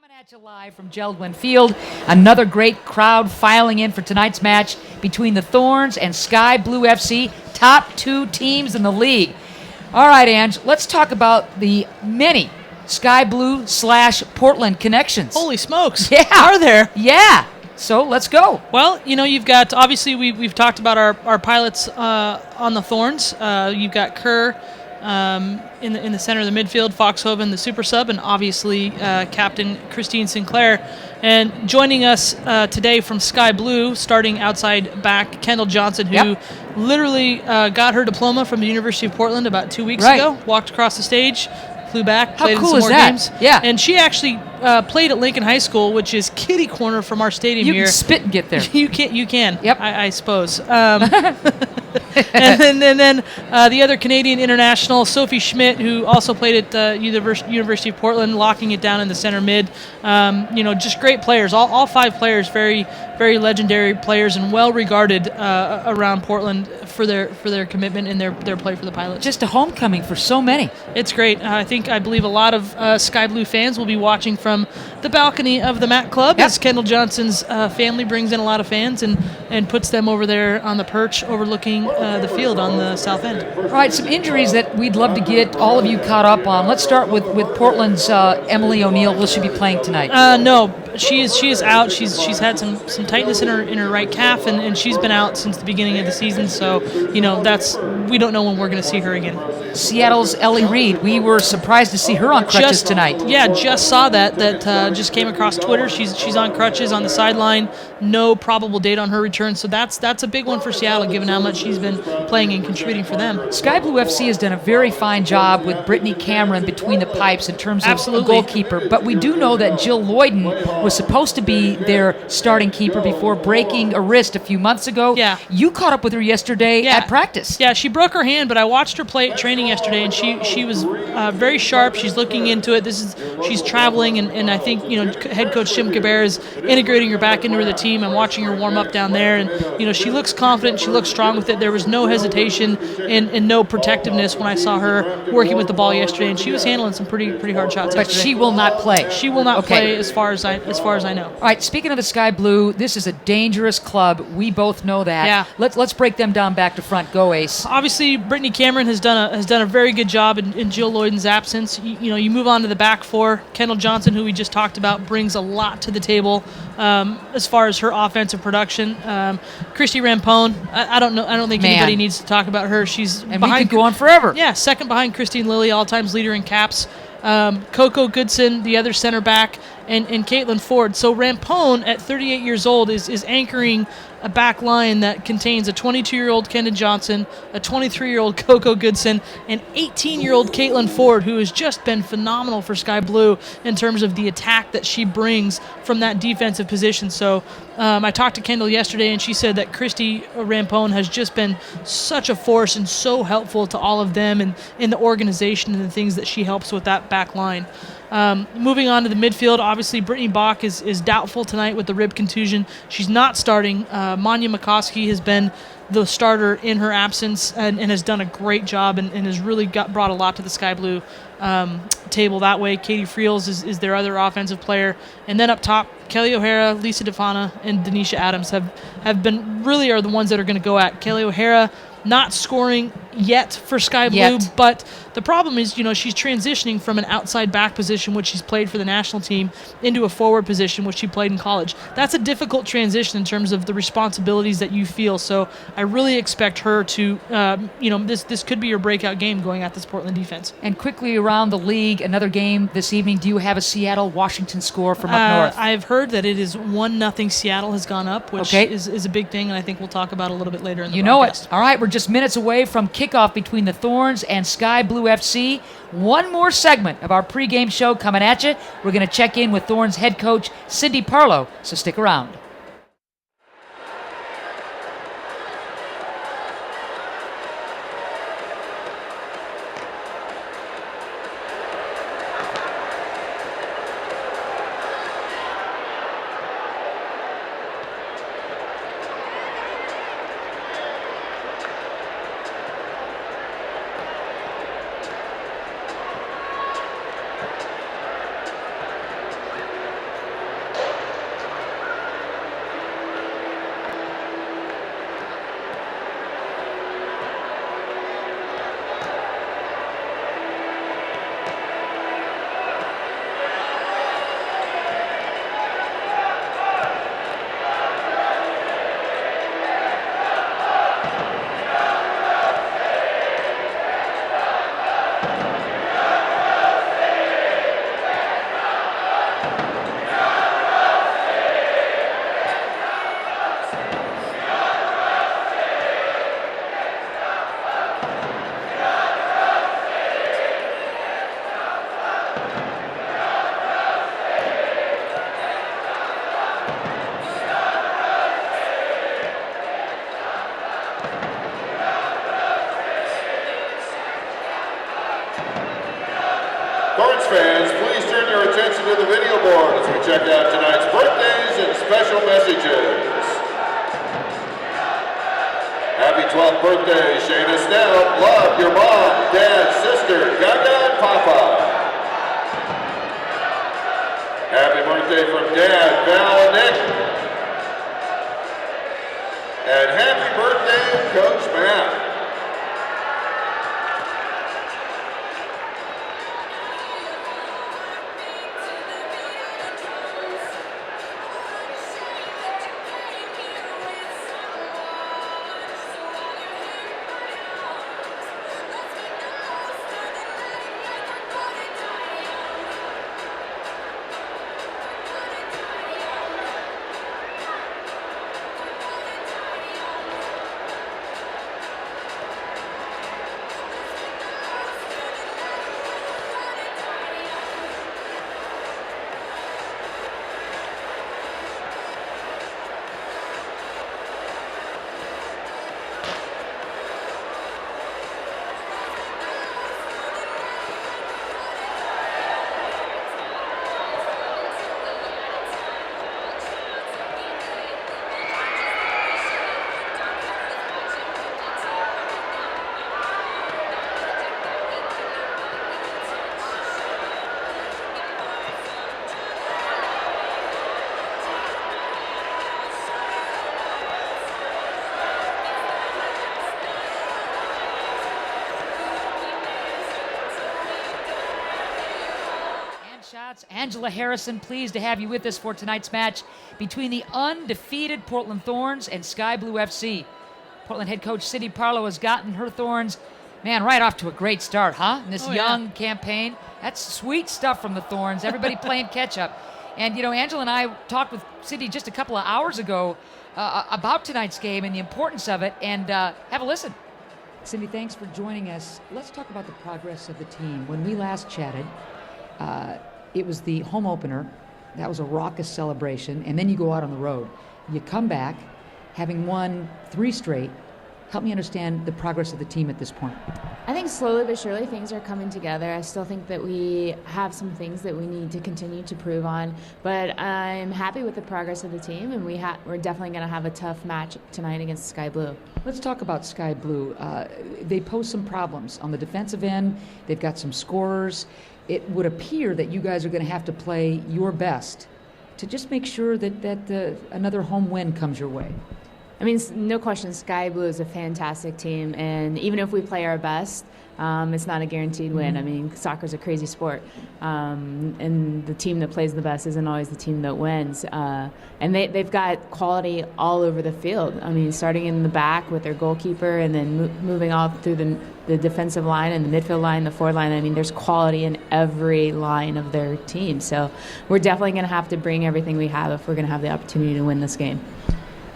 Coming at you live from JELD-WEN Field. Another great crowd filing in for tonight's match between the Thorns and Sky Blue FC, top two teams in the league. All right, Ange, let's talk about the many Sky Blue / Portland connections. Holy smokes. Yeah. Are there? Yeah. So let's go. Well, you know, you've got, obviously, we've talked about our pilots on the Thorns. You've got Kerr in the center of the midfield, Foxhoven, the super sub, and obviously Captain Christine Sinclair. And joining us today from Sky Blue, starting outside back, Kendall Johnson, who literally got her diploma from the University of Portland about 2 weeks ago, walked across the stage, flew back, played in some more games. Yeah. And she actually played at Lincoln High School, which is kitty corner from our stadium here. You can spit and get there. You can. Yep. I suppose. And then the other Canadian international, Sophie Schmidt, who also played at University of Portland, locking it down in the center mid. Just great players. All five players, very, very legendary players and well regarded around Portland for their commitment and their play for the Pilots. Just a homecoming for so many. It's great. I believe a lot of Sky Blue fans will be watching from the balcony of the Mac Club as Kendall Johnson's family brings in a lot of fans and puts them over there on the perch overlooking the field on the south end. All right, some injuries that we'd love to get all of you caught up on. Let's start with Portland's Emily O'Neill. Will she be playing tonight? No, she is out. She's had some tightness in her right calf, and she's been out since the beginning of the season. So we don't know when we're going to see her again. Seattle's Ellie Reed. We were surprised to see her on crutches tonight. Yeah, just saw that just came across Twitter. She's on crutches on the sideline. No probable date on her return. So that's a big one for Seattle, given how much she's been playing and contributing for them. Sky Blue FC has done a very fine job with Brittany Cameron between the pipes in terms of a goalkeeper. But we do know that Jill Lloyden was supposed to be their starting keeper before breaking a wrist a few months ago. Yeah. You caught up with her yesterday at practice. Yeah, she broke her hand, but I watched her play at training yesterday, and she was very sharp. She's looking into it. She's traveling, and I think head coach Jim Caber is integrating her back into the team. I'm watching her warm up down there, and she looks confident. She looks strong with it. There was no hesitation and no protectiveness when I saw her working with the ball yesterday, and she was handling some pretty hard shots. But yesterday. she will not play. She will not play as far as I know. All right. Speaking of the Sky Blue, this is a dangerous club. We both know that. Yeah. Let's break them down back to front. Go Ace. Obviously, Brittany Cameron has done a very good job in Jill Lloyden's absence. You move on to the back four. Kendall Johnson, who we just talked about, brings a lot to the table as far as her offensive production. Christy Rampone, I don't think anybody needs to talk about her. She's and behind. We could go on forever. Yeah, second behind Christine Lilly, all-times leader in caps. Coco Goodson, the other center back, and Caitlin Ford. So Rampone, at 38 years old, is anchoring a back line that contains a 22-year-old Kendall Johnson, a 23-year-old Coco Goodson, and 18-year-old Caitlin Ford, who has just been phenomenal for Sky Blue in terms of the attack that she brings from that defensive position. So I talked to Kendall yesterday, and she said that Christy Rampone has just been such a force and so helpful to all of them and in the organization and the things that she helps with that back line. Moving on to the midfield, obviously Brittany Bach is doubtful tonight with the rib contusion. She's not starting. Manya McCoskey has been the starter in her absence and has done a great job and has really brought a lot to the Sky Blue table that way. Katie Friels is their other offensive player. And then up top, Kelly O'Hara, Lisa DeFana, and Denisha Adams have been really are the ones that are going to go at. Kelly O'Hara not scoring yet for Sky Blue, but the problem is, she's transitioning from an outside back position, which she's played for the national team, into a forward position, which she played in college. That's a difficult transition in terms of the responsibilities that you feel. So I really expect her to, this could be her breakout game going at this Portland defense. And quickly around the league, another game this evening. Do you have a Seattle-Washington score from up north? I've heard that it is 1-0 Seattle has gone up, which is a big thing, and I think we'll talk about a little bit later in the broadcast. All right, we're just minutes away from kickoff between the Thorns and Sky Blue FC. One more segment of our pregame show coming at you. We're going to check in with Thorns head coach Cindy Parlow, so stick around. to the video board as we check out tonight's birthdays and special messages. Happy 12th birthday, Shayna Snell. Love your mom, dad, sister, Gaga, and Papa. Happy birthday from Dad, Val, and Nick. And happy birthday, Coach Matt. Shots. Angela Harrison, pleased to have you with us for tonight's match between the undefeated Portland Thorns and Sky Blue FC. Portland head coach Cindy Parlow has gotten her Thorns, man, right off to a great start, huh? In this young campaign. That's sweet stuff from the Thorns. Everybody playing catch up. And, you know, Angela and I talked with Cindy just a couple of hours ago about tonight's game and the importance of it. And have a listen. Cindy, thanks for joining us. Let's talk about the progress of the team. When we last chatted, it was the home opener. That was a raucous celebration. And then you go out on the road. You come back, having won 3 straight. Help me understand the progress of the team at this point. I think slowly but surely things are coming together. I still think that we have some things that we need to continue to prove on. But I'm happy with the progress of the team, and we're definitely going to have a tough match tonight against Sky Blue. Let's talk about Sky Blue. They pose some problems on the defensive end. They've got some scorers. It would appear that you guys are going to have to play your best to just make sure that another home win comes your way. I mean, no question, Sky Blue is a fantastic team, and even if we play our best, it's not a guaranteed win. I mean, soccer's a crazy sport, and the team that plays the best isn't always the team that wins. And they've got quality all over the field. I mean, starting in the back with their goalkeeper, and then moving off through the defensive line and the midfield line, the forward line. I mean, there's quality in every line of their team. So we're definitely going to have to bring everything we have if we're going to have the opportunity to win this game.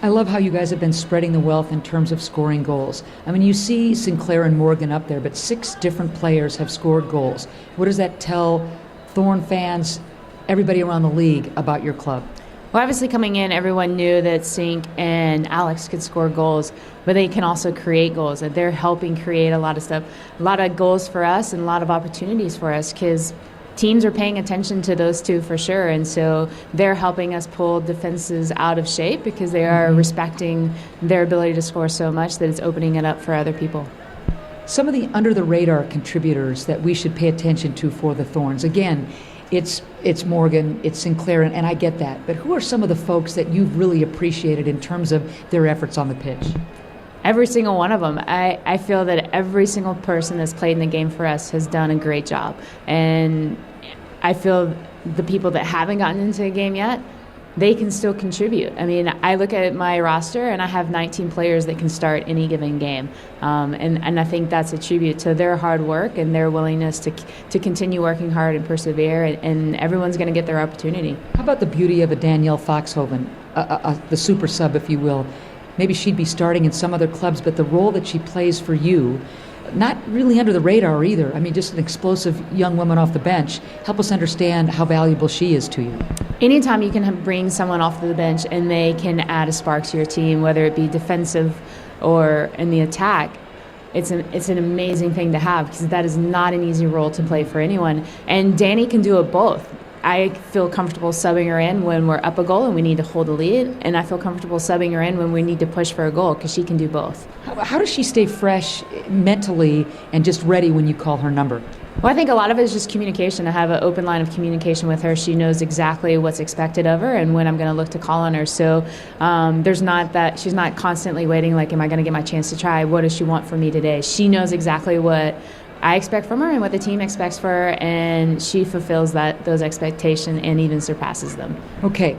I love how you guys have been spreading the wealth in terms of scoring goals. I mean, you see Sinclair and Morgan up there, but 6 different players have scored goals. What does that tell Thorn fans, everybody around the league, about your club? Well, obviously coming in, everyone knew that Sink and Alex could score goals, but they can also create goals. And they're helping create a lot of stuff, a lot of goals for us and a lot of opportunities for us, because teams are paying attention to those two for sure, and so they're helping us pull defenses out of shape because they are respecting their ability to score so much that it's opening it up for other people. Some of the under-the-radar contributors that we should pay attention to for the Thorns, again, it's Morgan, it's Sinclair, and I get that, but who are some of the folks that you've really appreciated in terms of their efforts on the pitch? Every single one of them. I feel that every single person that's played in the game for us has done a great job. And I feel the people that haven't gotten into the game yet, they can still contribute. I mean, I look at my roster and I have 19 players that can start any given game. And I think that's a tribute to their hard work and their willingness to continue working hard and persevere, and everyone's going to get their opportunity. How about the beauty of a Danielle Foxhoven, the super sub, if you will? Maybe she'd be starting in some other clubs, but the role that she plays for you, not really under the radar either. I mean, just an explosive young woman off the bench. Help us understand how valuable she is to you. Anytime you can bring someone off the bench and they can add a spark to your team, whether it be defensive or in the attack, it's an amazing thing to have, because that is not an easy role to play for anyone. And Danny can do it both. I feel comfortable subbing her in when we're up a goal and we need to hold a lead, and I feel comfortable subbing her in when we need to push for a goal because she can do both. How does she stay fresh mentally and just ready when you call her number? Well, I think a lot of it is just communication. I have an open line of communication with her. She knows exactly what's expected of her and when I'm going to look to call on her. So there's not that she's not constantly waiting, like, am I going to get my chance to try? What does she want from me today? She knows exactly what I expect from her and what the team expects for her, and she fulfills those expectations and even surpasses them. Okay,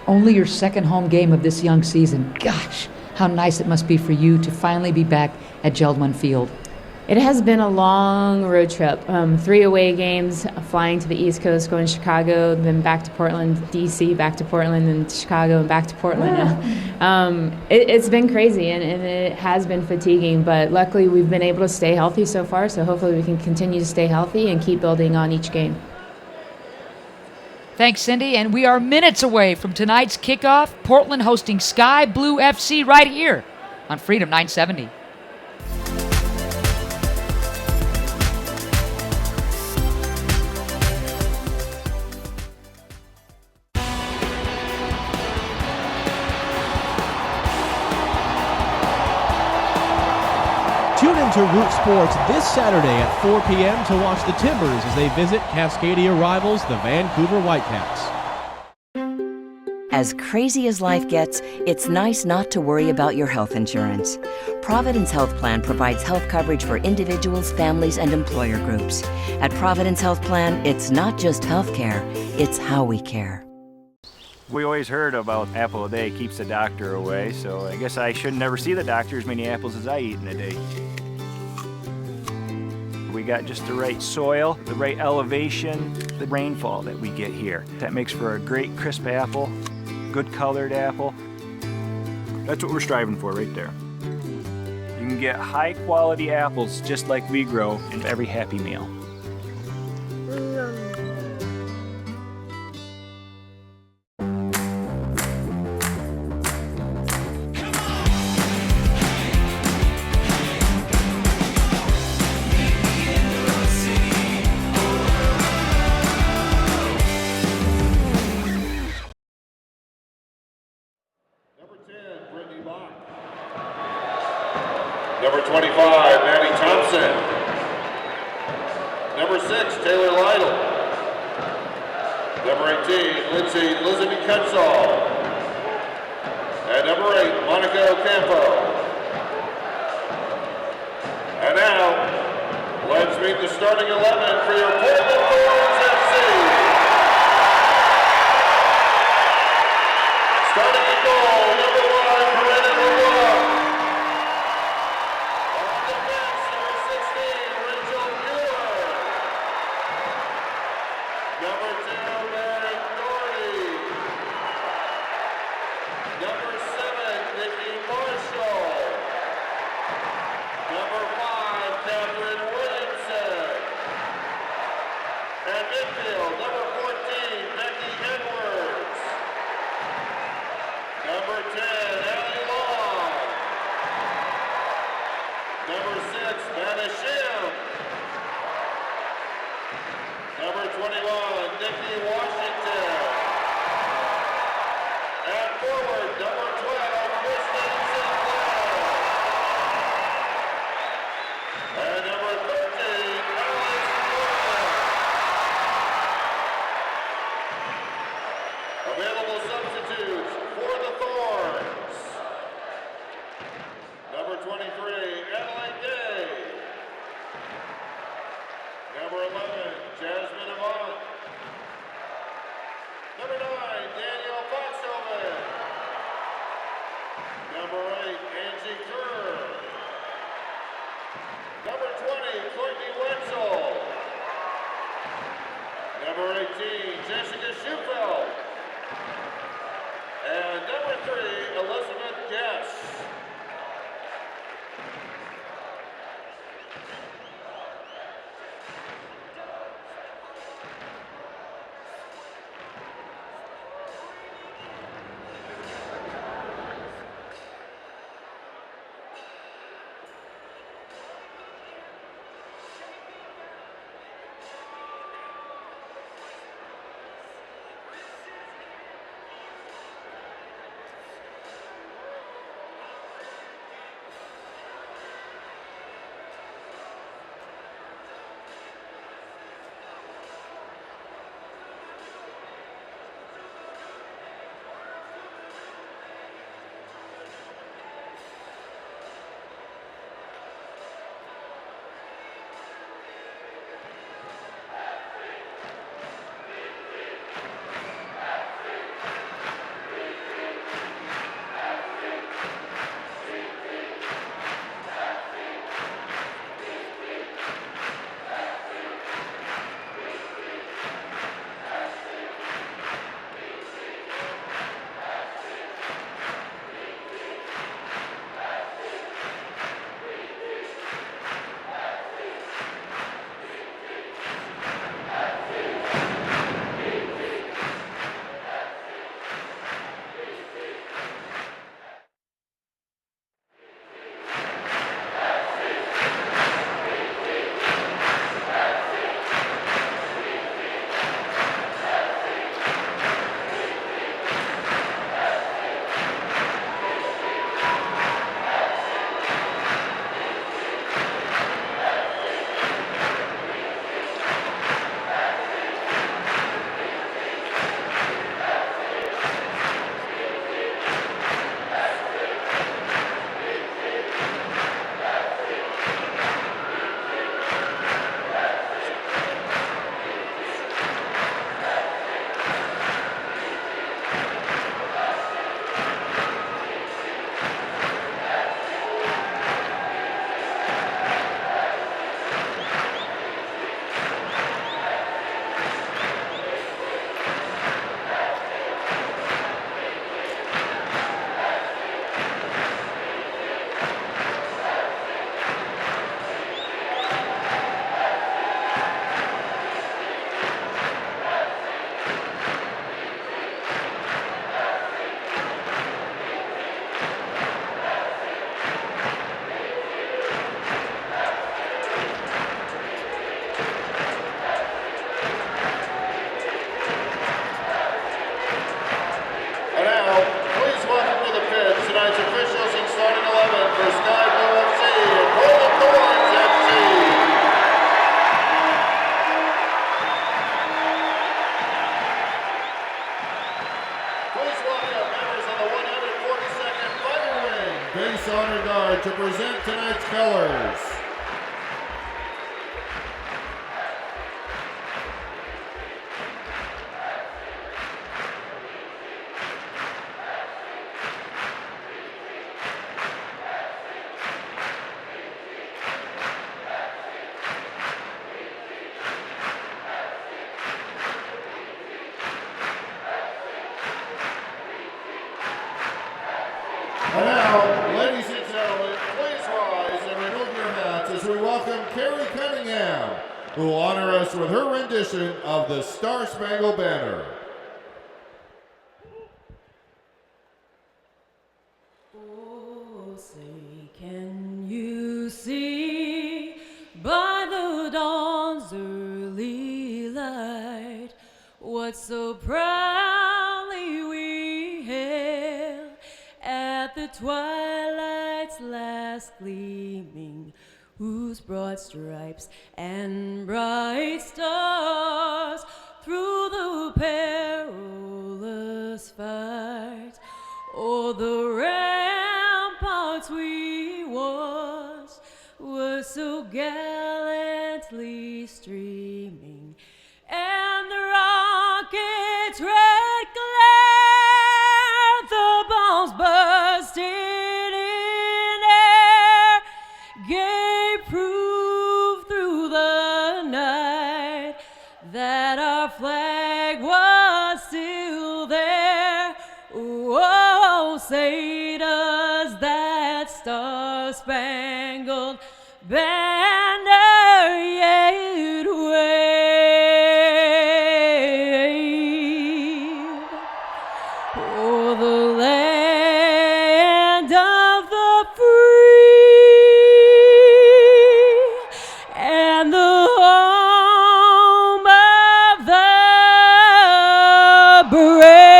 only your second home game of this young season. Gosh, how nice it must be for you to finally be back at JELD-WEN Field. It has been a long road trip. 3 away games, flying to the East Coast, going to Chicago, then back to Portland, D.C., back to Portland, and Chicago, and back to Portland now. It's been crazy, and it has been fatiguing, but luckily we've been able to stay healthy so far, so hopefully we can continue to stay healthy and keep building on each game. Thanks, Cindy, and we are minutes away from tonight's kickoff. Portland hosting Sky Blue FC right here on Freedom 970. Tune into Root Sports this Saturday at 4 p.m. to watch the Timbers as they visit Cascadia rivals, the Vancouver Whitecaps. As crazy as life gets, it's nice not to worry about your health insurance. Providence Health Plan provides health coverage for individuals, families, and employer groups. At Providence Health Plan, it's not just health care, it's how we care. We always heard about apple a day keeps the doctor away, so I guess I should never see the doctor as many apples as I eat in a day. We got just the right soil, the right elevation, the rainfall that we get here. That makes for a great crisp apple, good colored apple. That's what we're striving for right there. You can get high quality apples just like we grow in every Happy Meal. Number 25, Maddie Thompson. Number 6, Taylor Lytle. Number 18, Elizabeth Kutzall. And number 8, Monica Ocampo. And now, let's meet the starting 11 for your Portland Thorns FC. Starting at goal, number 1, Corinna Leroy. On defense, number 16, Rachel Mueller. Number 2, Mary Doherty. Number 7, Nikki Marshall. Number 5, Catherine Williamson. And midfield, number 14, Becky Edwards. Number 10, Allie Long. Number 6, Vanna Shim. Number 21, Nikki Washington. And forward, number 12, Kristen Sinclair. And number 13, Alex Norman. Available substitutes for the Thorns. Number 23, Adelaide Day. Number 11, Jasmine Avant. Number 9, Danielle Foxhoven. Number 8, Angie Kerr. Number 20, Courtney Wetzel. Number 18, Jessica Schufeld. And number 3, Elizabeth Guess. starting 11 for Sky Blue FC and Portland Thorns FC. Please welcome members of the 142nd Fire Wing Base Honor Guard to present tonight's colors. And now, ladies and gentlemen, please rise and remove your hats as we welcome Carrie Cunningham, who will honor us with her rendition of the Star Spangled Banner. Oh, say, can you see by the dawn's early light what so proudly we hailed at the twilight's last gleaming, whose broad stripes and bright stars through the perilous fight o'er the ramparts we watched were so gallantly streaming, and the rocket's red glare, the bombs bursting in air, gave proof through the night that our flag was still there. Oh, say does that star-spangled banner yet wave o'er the land of the free and the home of the brave.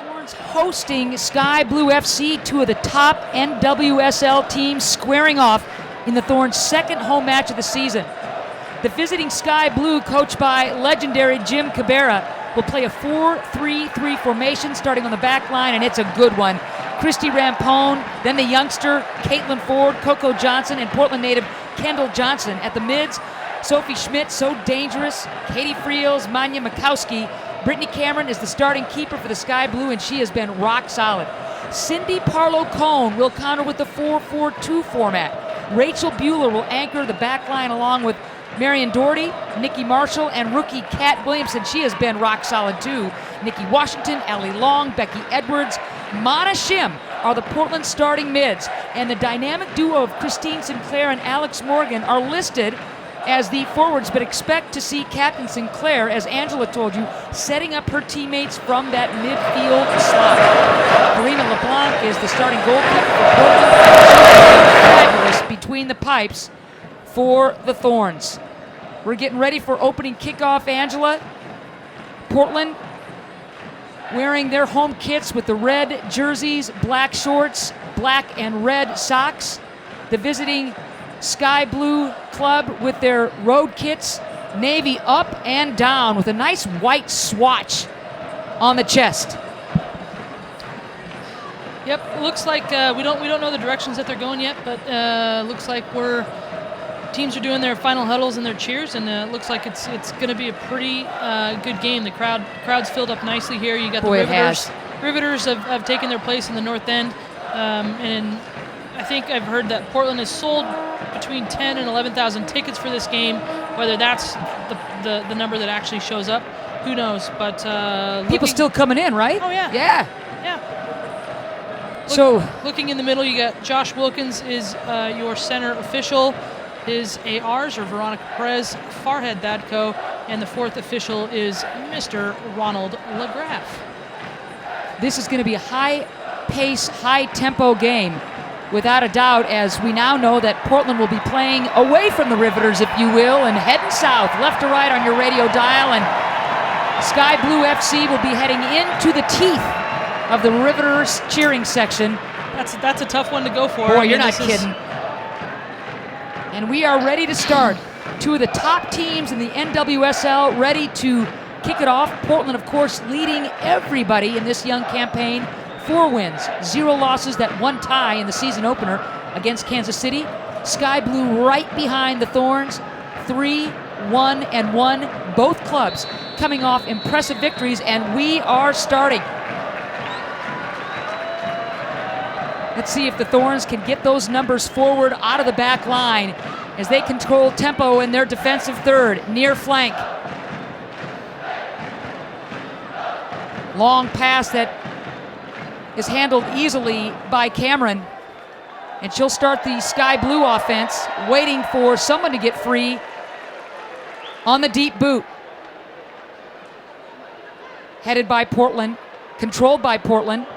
Thorns hosting Sky Blue FC, two of the top NWSL teams squaring off in the Thorns' second home match of the season. The visiting Sky Blue, coached by legendary Jim Cabrera, will play a 4-3-3 formation starting on the back line, and it's a good one. Christy Rampone, then the youngster Caitlin Ford, Coco Johnson, and Portland native Kendall Johnson. At the mids, Sophie Schmidt, so dangerous, Katie Friels, Manya Makowski. Brittany Cameron is the starting keeper for the Sky Blue, and she has been rock solid. Cindy Parlow-Cone will counter with the 4-4-2 format. Rachel Bueller will anchor the back line along with Marion Doherty, Nikki Marshall, and rookie Kat Williamson. She has been rock solid too. Nikki Washington, Allie Long, Becky Edwards, Mana Shim are the Portland starting mids. And the dynamic duo of Christine Sinclair and Alex Morgan are listed as the forwards, but expect to see Captain Sinclair, as Angela told you, setting up her teammates from that midfield slot. Karina LeBlanc is the starting goalkeeper for Portland. Fabulous between the pipes for the Thorns. We're getting ready for opening kickoff, Angela. Portland wearing their home kits with the red jerseys, black shorts, black and red socks. The visiting Sky Blue club with their road kits, navy up and down with a nice white swatch on the chest. Yep, looks like we don't know the directions that they're going yet, but looks like teams are doing their final huddles and their cheers, and it looks like it's going to be a pretty good game. The crowd's filled up nicely here. You got the Riveters. Riveters have taken their place in the north end, and I think I've heard that Portland has sold between 10 and 11,000 tickets for this game. Whether that's the number that actually shows up, who knows? But people still coming in, right? Oh yeah. Yeah. Looking in the middle, you got Josh Wilkins is your center official. His ARs are Veronica Perez, Farhad Dadko, and the fourth official is Mr. Ronald LaGraff. This is going to be a high-pace, high-tempo game, without a doubt, as we now know that Portland will be playing away from the Riveters, if you will, and heading south, left to right on your radio dial, and Sky Blue FC will be heading into the teeth of the Riveters cheering section. That's a tough one to go for. Boy, you're not kidding. And we are ready to start. Two of the top teams in the NWSL ready to kick it off. Portland, of course, leading everybody in this young campaign. 4 wins, 0 losses, that 1 tie in the season opener against Kansas City. Sky Blue right behind the Thorns, 3-1-1. Both clubs coming off impressive victories, and we are starting. Let's see if the Thorns can get those numbers forward out of the back line as they control tempo in their defensive third, near flank. Long pass that is handled easily by Cameron. And she'll start the Sky Blue offense, waiting for someone to get free on the deep boot. Headed by Portland, controlled by Portland.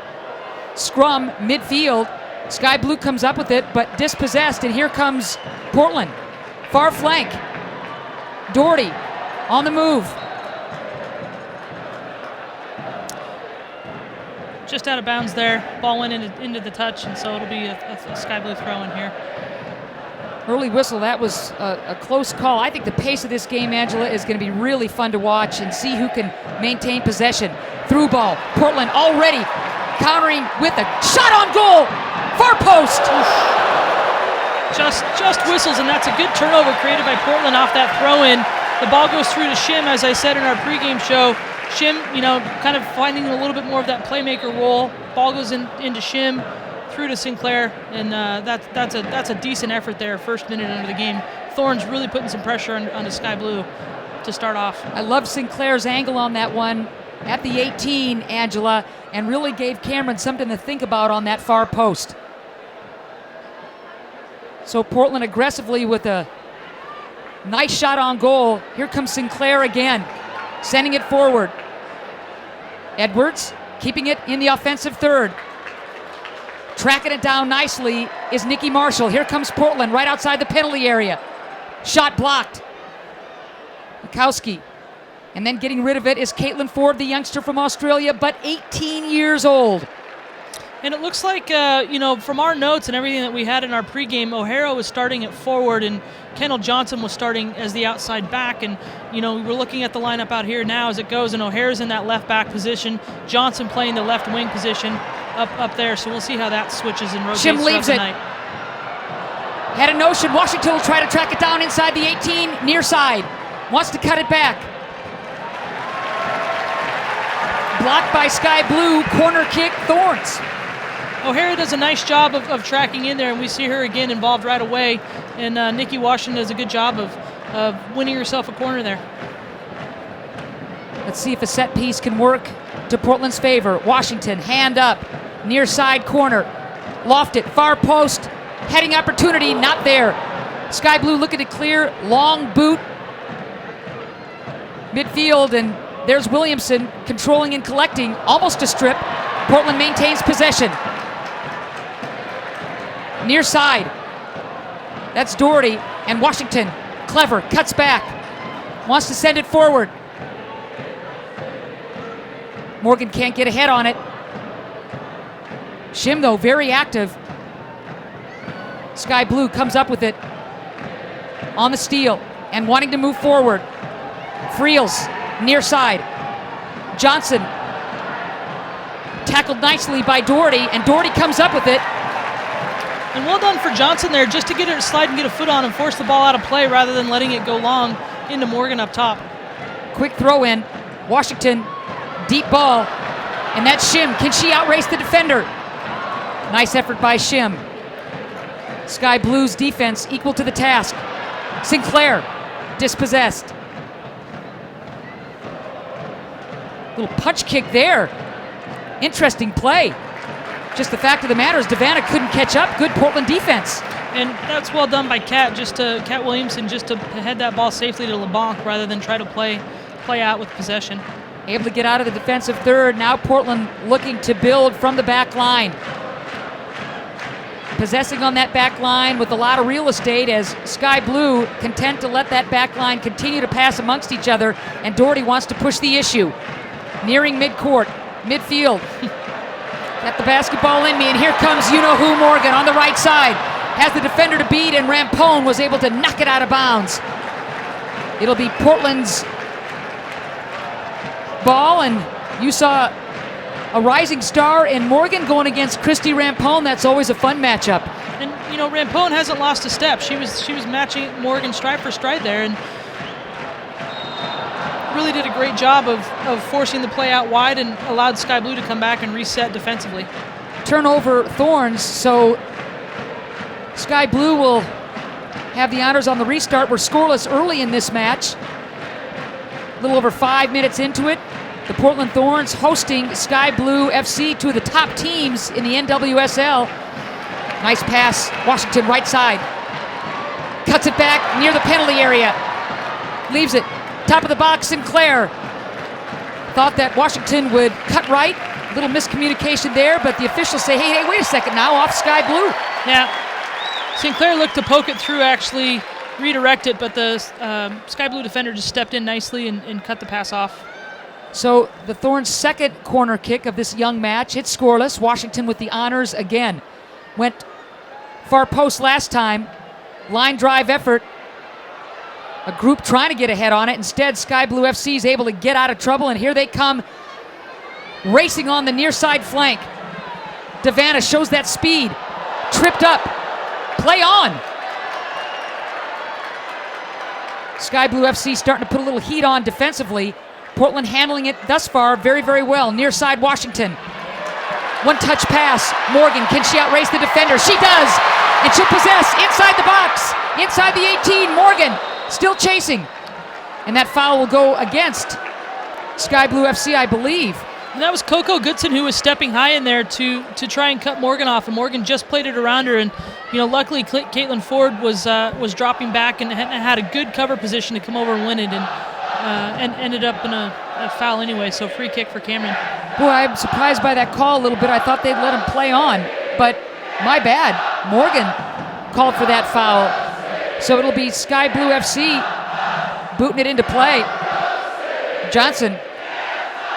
Scrum, midfield. Sky Blue comes up with it, but dispossessed, and here comes Portland. Far flank. Doherty on the move. Just out of bounds there. Ball went into the touch, and so it'll be a Sky Blue throw in here. Early whistle, that was a close call. I think the pace of this game, Angela, is going to be really fun to watch and see who can maintain possession. Through ball. Portland already countering with a shot on goal. Far post. Just whistles, and that's a good turnover created by Portland off that throw-in. The ball goes through to Shim, as I said in our pregame show. Shim, kind of finding a little bit more of that playmaker role. Ball goes into Shim, through to Sinclair, and that's a decent effort there. First minute into the game, Thorns really putting some pressure on the Sky Blue to start off. I love Sinclair's angle on that one at the 18, Angela, and really gave Cameron something to think about on that far post. So Portland aggressively with a nice shot on goal. Here comes Sinclair again, sending it forward. Edwards keeping it in the offensive third. Tracking it down nicely is Nikki Marshall. Here comes Portland right outside the penalty area. Shot blocked. Mikowski. And then getting rid of it is Caitlin Ford, the youngster from Australia, but 18 years old. And it looks like, from our notes and everything that we had in our pregame, O'Hara was starting at forward and Kendall Johnson was starting as the outside back. And, we're looking at the lineup out here now as it goes, and O'Hara's in that left back position. Johnson playing the left wing position up there. So we'll see how that switches and rotates Shim leaves it. Night. Had a notion. Washington will try to track it down inside the 18, near side. Wants to cut it back. Blocked by Sky Blue. Corner kick, Thorns. O'Hara does a nice job of tracking in there, and we see her again involved right away. And Nikki Washington does a good job of winning herself a corner there. Let's see if a set piece can work to Portland's favor. Washington, hand up, near side corner. Lofted, far post, heading opportunity, not there. Sky Blue looking to clear, long boot. Midfield, and there's Williamson controlling and collecting, almost a strip. Portland maintains possession. Near side. That's Doherty, and Washington, clever, cuts back. Wants to send it forward. Morgan can't get ahead on it. Shim, though, very active. Sky Blue comes up with it on the steal and wanting to move forward. Friels, near side. Johnson, tackled nicely by Doherty, and Doherty comes up with it. And well done for Johnson there, just to get it slide and get a foot on and force the ball out of play rather than letting it go long into Morgan up top. Quick throw in. Washington, deep ball. And that's Shim. Can she outrace the defender? Nice effort by Shim. Sky Blue's defense equal to the task. Sinclair, dispossessed. Little punch kick there. Interesting play. Just the fact of the matter is Devanna couldn't catch up. Good Portland defense. And that's well done by Kat Williamson, just to head that ball safely to LeBlanc rather than try to play out with possession. Able to get out of the defensive third. Now Portland looking to build from the back line. Possessing on that back line with a lot of real estate as Sky Blue content to let that back line continue to pass amongst each other, and Doherty wants to push the issue. Nearing midcourt, midfield. Got the basketball in me, and here comes you-know-who Morgan on the right side. Has the defender to beat, and Rampone was able to knock it out of bounds. It'll be Portland's ball, and you saw a rising star in Morgan going against Christy Rampone. That's always a fun matchup. And Rampone hasn't lost a step. She was matching Morgan stride for stride there, and really did a great job of forcing the play out wide and allowed Sky Blue to come back and reset defensively. Turnover Thorns, so Sky Blue will have the honors on the restart. We're scoreless early in this match. A little over 5 minutes into it. The Portland Thorns hosting Sky Blue FC, two of the top teams in the NWSL. Nice pass, Washington right side. Cuts it back near the penalty area. Leaves it, top of the box, Sinclair. Thought that Washington would cut right. A little miscommunication there, but the officials say, hey, wait a second now, off Sky Blue. Yeah, Sinclair looked to poke it through, actually redirect it, but the Sky Blue defender just stepped in nicely and cut the pass off. So the Thorns' second corner kick of this young match. It's scoreless. Washington with the honors again. Went far post last time. Line drive effort. A group trying to get ahead on it. Instead, Sky Blue FC is able to get out of trouble, and here they come racing on the near side flank. Devanna shows that speed. Tripped up. Play on. Sky Blue FC starting to put a little heat on defensively. Portland handling it thus far very, very well. Near side Washington. One touch pass. Morgan, can she outrace the defender? She does! And she'll possess inside the box. Inside the 18, Morgan still chasing. And that foul will go against Sky Blue FC, I believe. And that was Coco Goodson who was stepping high in there to try and cut Morgan off, and Morgan just played it around her. And luckily Caitlin Ford was dropping back and had a good cover position to come over and win it, and ended up in a foul anyway. So free kick for Cameron. Boy, I'm surprised by that call a little bit. I thought they'd let him play on, but my bad. Morgan called for that foul. So it'll be Sky Blue FC booting it into play. Johnson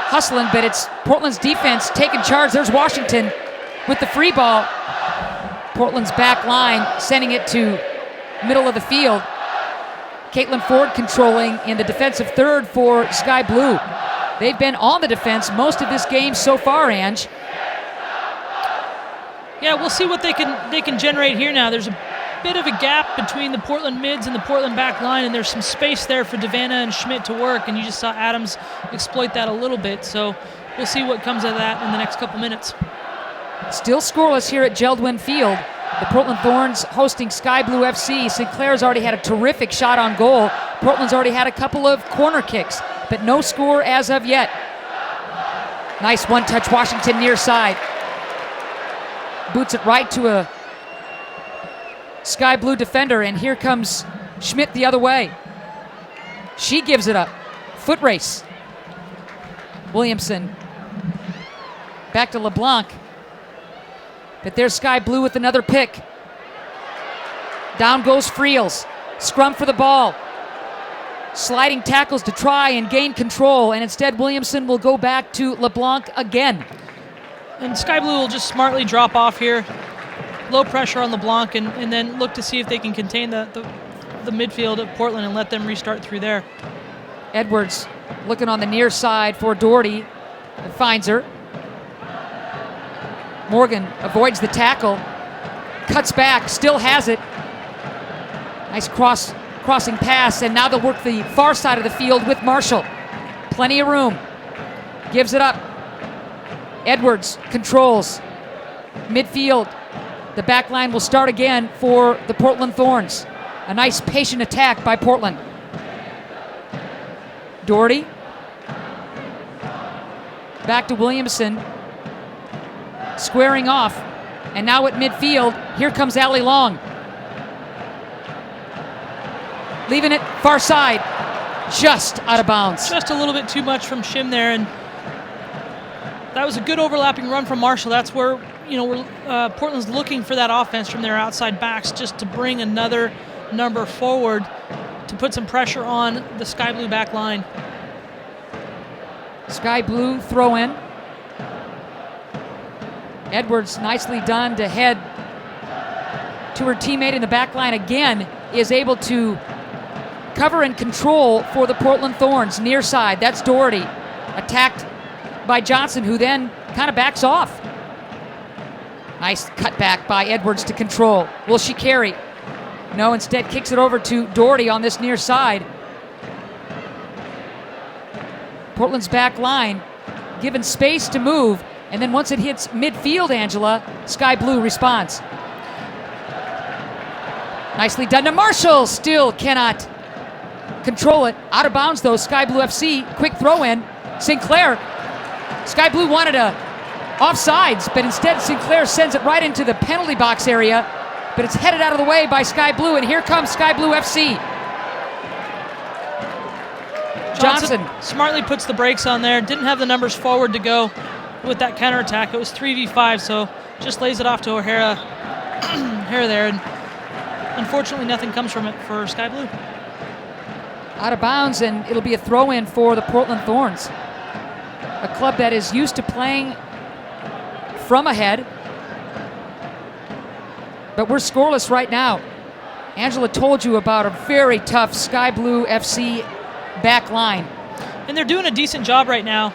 hustling, but it's Portland's defense taking charge. There's Washington with the free ball. Portland's back line sending it to middle of the field. Caitlin Ford controlling in the defensive third for Sky Blue. They've been on the defense most of this game so far, Ange. Yeah, we'll see what they can generate here now. There's a bit of a gap between the Portland mids and the Portland back line, and there's some space there for Devanna and Schmidt to work, and you just saw Adams exploit that a little bit. So we'll see what comes of that in the next couple minutes. Still scoreless here at JELD-WEN Field. The Portland Thorns hosting Sky Blue FC. Sinclair's already had a terrific shot on goal. Portland's already had a couple of corner kicks, but no score as of yet. Nice one-touch Washington near side. Boots it right to a Sky Blue defender, and here comes Schmidt the other way. She gives it up. Foot race. Williamson. Back to LeBlanc. But there's Sky Blue with another pick. Down goes Friels. Scrum for the ball. Sliding tackles to try and gain control, and instead Williamson will go back to LeBlanc again. And Sky Blue will just smartly drop off here. Low pressure on LeBlanc, and then look to see if they can contain the midfield of Portland and let them restart through there. Edwards looking on the near side for Doherty. Finds her. Morgan avoids the tackle. Cuts back, still has it. Nice crossing pass, and now they'll work the far side of the field with Marshall. Plenty of room. Gives it up. Edwards controls. Midfield. The back line will start again for the Portland Thorns. A nice patient attack by Portland. Doherty. Back to Williamson. squaring off. And now at midfield, here comes Allie Long. Leaving it far side, just out of bounds. Just a little bit too much from Shim there, and that was a good overlapping run from Marshall. That's where, Portland's looking for that offense from their outside backs, just to bring another number forward to put some pressure on the Sky Blue back line. Sky Blue throw in. Edwards, nicely done to head to her teammate in the back line again, is able to cover and control for the Portland Thorns. Near side, that's Doherty. Attacked by Johnson, who then kind of backs off. Nice cutback by Edwards to control. Will she carry? No, instead kicks it over to Doherty on this near side. Portland's back line given space to move, and then once it hits midfield, Angela, Sky Blue responds. Nicely done to Marshall, still cannot control it. Out of bounds though, Sky Blue FC, quick throw in. Sinclair, Sky Blue wanted a offsides, but instead Sinclair sends it right into the penalty box area, but it's headed out of the way by Sky Blue, and here comes Sky Blue FC. Johnson smartly puts the brakes on there, didn't have the numbers forward to go with that counterattack. It was 3v5, so just lays it off to O'Hara there, and unfortunately nothing comes from it for Sky Blue. Out of bounds, and it'll be a throw-in for the Portland Thorns, a club that is used to playing from ahead, but we're scoreless right now. Angela told you about a very tough Sky Blue FC back line. And they're doing a decent job right now,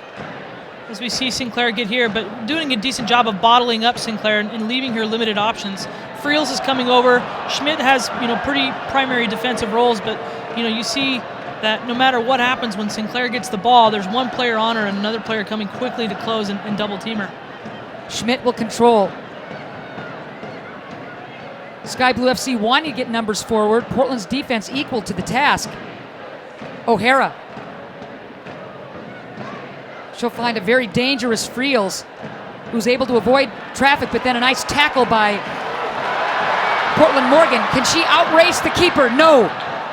as we see Sinclair get here, but doing a decent job of bottling up Sinclair and leaving her limited options. Friels is coming over. Schmidt has, pretty primary defensive roles, but, you see that no matter what happens when Sinclair gets the ball, there's one player on her and another player coming quickly to close and double team her. Schmidt will control. Sky Blue FC wanting to get numbers forward. Portland's defense equal to the task. O'Hara. She'll find a very dangerous Friels, who's able to avoid traffic, but then a nice tackle by Portland Morgan. Can she outrace the keeper? No.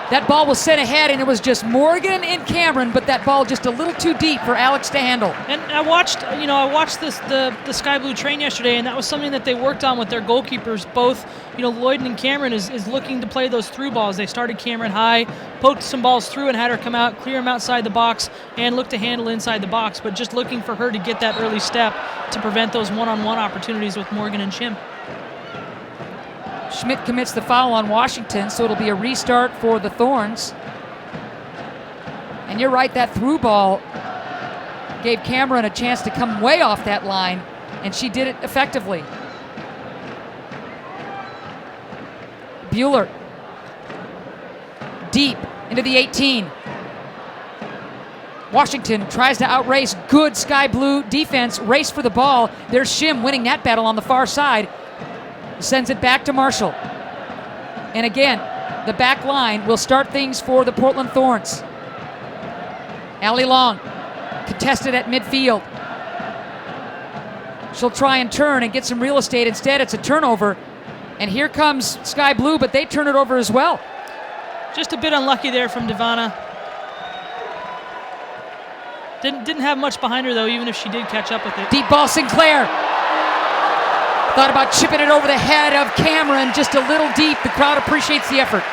That ball was sent ahead, and it was just Morgan and Cameron, but that ball just a little too deep for Alex to handle. And I watched the Sky Blue train yesterday, and that was something that they worked on with their goalkeepers. Both, Lloyd and Cameron is looking to play those through balls. They started Cameron high, poked some balls through and had her come out, clear them outside the box, and look to handle inside the box, but just looking for her to get that early step to prevent those one-on-one opportunities with Morgan and Shim. Schmidt commits the foul on Washington, so it'll be a restart for the Thorns. And you're right, that through ball gave Cameron a chance to come way off that line, and she did it effectively. Bueller, deep into the 18. Washington tries to outrace good Sky Blue defense, race for the ball. There's Shim winning that battle on the far side. Sends it back to Marshall. And again, the back line will start things for the Portland Thorns. Allie Long, contested at midfield. She'll try and turn and get some real estate. Instead, it's a turnover. And here comes Sky Blue, but they turn it over as well. Just a bit unlucky there from Devana. Didn't have much behind her, though, even if she did catch up with it. Deep ball, Sinclair. Thought about chipping it over the head of Cameron, just a little deep. The crowd appreciates the effort.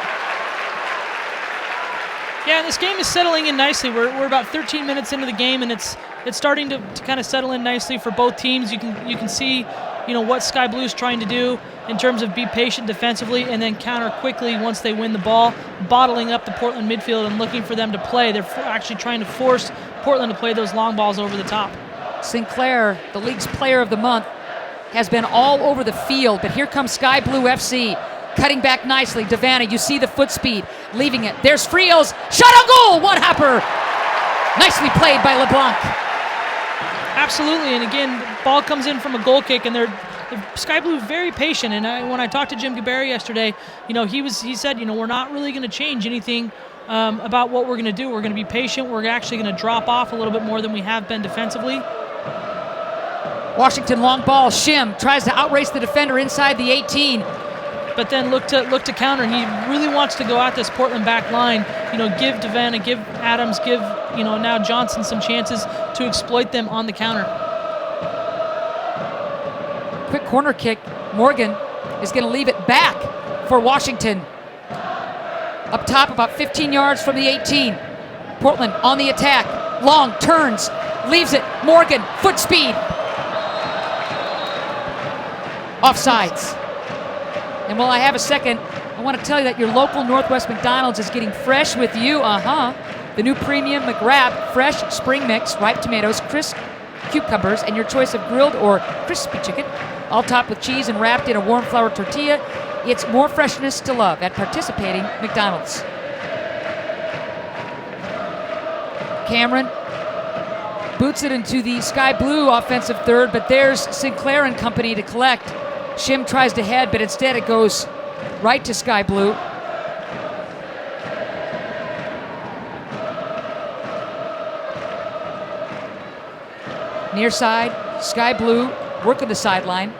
Yeah, this game is settling in nicely. We're about 13 minutes into the game, and it's starting to kind of settle in nicely for both teams. You can see, what Sky Blue's trying to do in terms of be patient defensively and then counter quickly once they win the ball, bottling up the Portland midfield and looking for them to play. They're actually trying to force Portland to play those long balls over the top. Sinclair, the league's player of the month, has been all over the field, but here comes Sky Blue FC, cutting back nicely. Devana, you see the foot speed, leaving it. There's Friels, shot on goal, one-hopper. Nicely played by LeBlanc. Absolutely, and again, the ball comes in from a goal kick, and they're Sky Blue very patient. And when I talked to Jim Gaberi yesterday, he said, we're not really going to change anything about what we're going to do. We're going to be patient. We're actually going to drop off a little bit more than we have been defensively. Washington long ball. Shim tries to outrace the defender inside the 18. But then look to counter. He really wants to go at this Portland back line. Give Devana, give Adams, give now Johnson some chances to exploit them on the counter. Quick corner kick. Morgan is going to leave it back for Washington. Up top, about 15 yards from the 18. Portland on the attack. Long turns, leaves it. Morgan, foot speed. Offsides. And while I have a second, I want to tell you that your local Northwest McDonald's is getting fresh with you. The new premium McWrap fresh spring mix, ripe tomatoes, crisp cucumbers, and your choice of grilled or crispy chicken, all topped with cheese and wrapped in a warm flour tortilla. It's more freshness to love at participating McDonald's. Cameron boots it into the sky blue offensive third, but there's Sinclair and company to collect. Shim tries to head, but instead it goes right to sky blue. Near side, sky blue, working the sideline.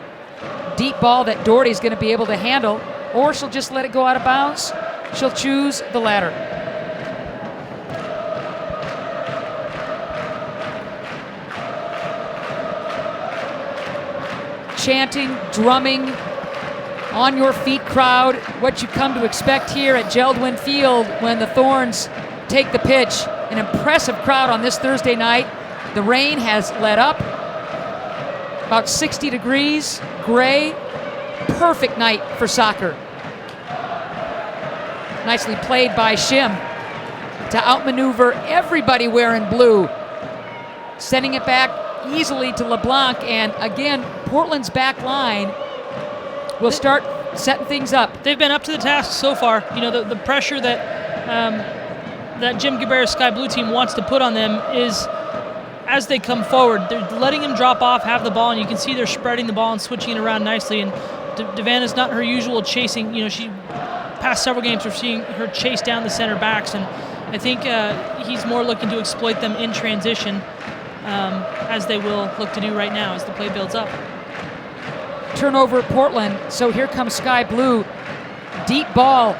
Deep ball that Doherty's going to be able to handle, or she'll just let it go out of bounds. She'll choose the latter. Chanting, drumming, on your feet crowd, what you come to expect here at JELD-WEN Field when the Thorns take the pitch. An impressive crowd on this Thursday night. The rain has let up, about 60 degrees, gray, perfect night for soccer. Nicely played by Shim to outmaneuver everybody wearing blue. Sending it back easily to LeBlanc, and again, Portland's back line will start setting things up. They've been up to the task so far. The pressure that that Jim Guevara's Sky Blue team wants to put on them is as they come forward. They're letting them drop off, have the ball, and you can see they're spreading the ball and switching it around nicely. And Devana's not her usual chasing. She past several games we're seeing her chase down the center backs, and I think he's more looking to exploit them in transition, as they will look to do right now as the play builds up. Turnover Portland, so here comes Sky Blue. Deep ball,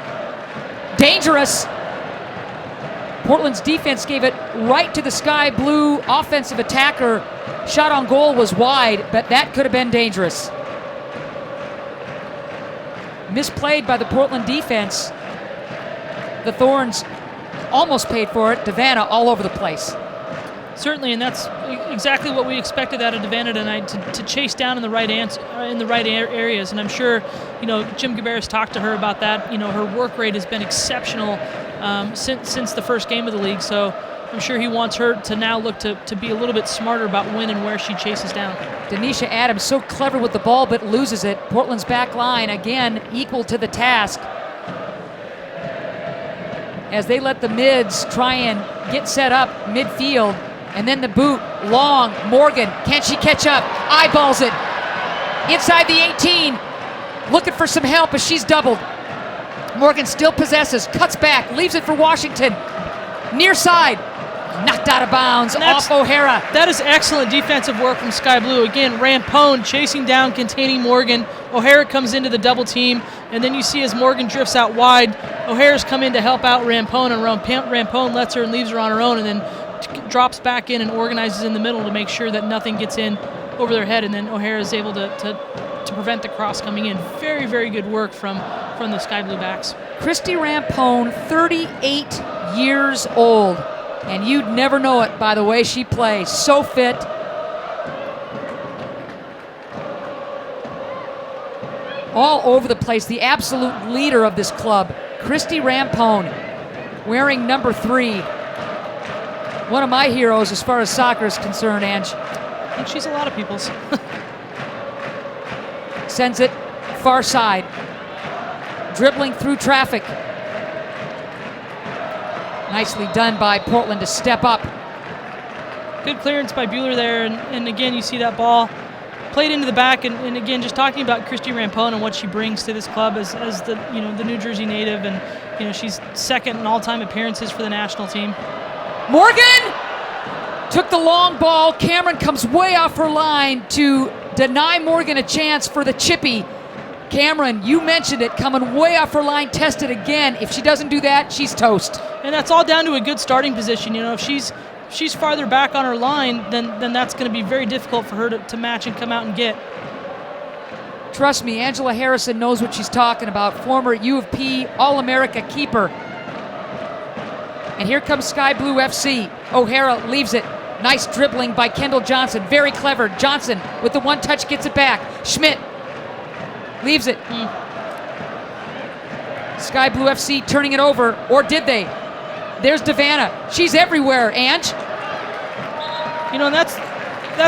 dangerous. Portland's defense gave it right to the Sky Blue offensive attacker. Shot on goal was wide, but that could have been dangerous. Misplayed by the Portland defense. The Thorns almost paid for it. Devana all over the place. Certainly, and that's exactly what we expected out of Devana tonight, to chase down in the right areas. And I'm sure, Jim Guevara's talked to her about that. Her work rate has been exceptional since the first game of the league. So I'm sure he wants her to now look to be a little bit smarter about when and where she chases down. Denisha Adams so clever with the ball, but loses it. Portland's back line again equal to the task as they let the mids try and get set up midfield. And then the boot, long, Morgan, can she catch up? Eyeballs it, inside the 18, looking for some help as she's doubled. Morgan still possesses, cuts back, leaves it for Washington. Near side, knocked out of bounds, off O'Hara. That is excellent defensive work from Sky Blue. Again, Rampone chasing down, containing Morgan. O'Hara comes into the double team, and then you see as Morgan drifts out wide, O'Hara's come in to help out Rampone, and Rampone lets her and leaves her on her own, and then drops back in and organizes in the middle to make sure that nothing gets in over their head, and then O'Hara is able to prevent the cross coming in. Very, very good work from the Sky Blue backs. Christy Rampone, 38 years old, and you'd never know it by the way she plays. So fit. All over the place, the absolute leader of this club, Christy Rampone, wearing number 3. One of my heroes as far as soccer is concerned, Ange. I think she's a lot of people's. Sends it far side. Dribbling through traffic. Nicely done by Portland to step up. Good clearance by Bueller there, and again you see that ball played into the back, and again just talking about Christy Rampone and what she brings to this club as the the New Jersey native, and she's second in all-time appearances for the national team. Morgan! Took the long ball. Cameron comes way off her line to deny Morgan a chance for the chippy. Cameron, you mentioned it, coming way off her line, tested again. If she doesn't do that, she's toast. And that's all down to a good starting position. You know, if she's farther back on her line, then that's going to be very difficult for her to match and come out and get. Trust me, Angela Harrison knows what she's talking about. Former U of P All-America keeper. And here comes Sky Blue FC. O'Hara leaves it. Nice dribbling by Kendall Johnson. Very clever. Johnson with the one touch gets it back. Schmidt leaves it. Sky Blue FC turning it over. Or did they? There's Devanna. She's everywhere, Ange. You know, that's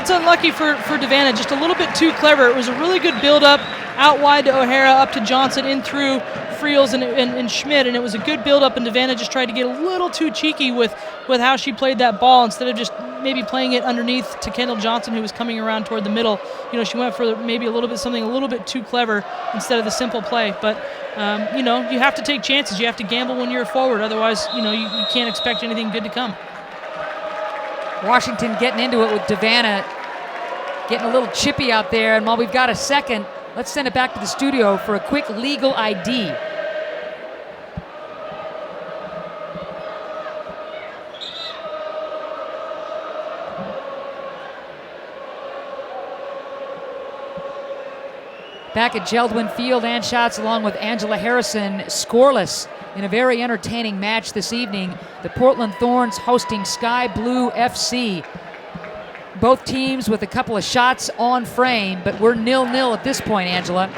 unlucky for Devanna. Just a little bit too clever. It was a really good build-up out wide to O'Hara, up to Johnson, in through Friels and Schmidt, and it was a good build-up, and Devanna just tried to get a little too cheeky with how she played that ball instead of just maybe playing it underneath to Kendall Johnson, who was coming around toward the middle. You know, she went for maybe something a little bit too clever instead of the simple play. But, you know, you have to take chances. You have to gamble when you're a forward. Otherwise, you know, you can't expect anything good to come. Washington getting into it with Devanna, getting a little chippy out there. And while we've got a second, let's send it back to the studio for a quick legal ID. Back at JELD-WEN Field, Ann Schatz along with Angela Harrison, scoreless in a very entertaining match this evening. The Portland Thorns hosting Sky Blue FC. Both teams with a couple of shots on frame, but we're 0-0 at this point, Angela.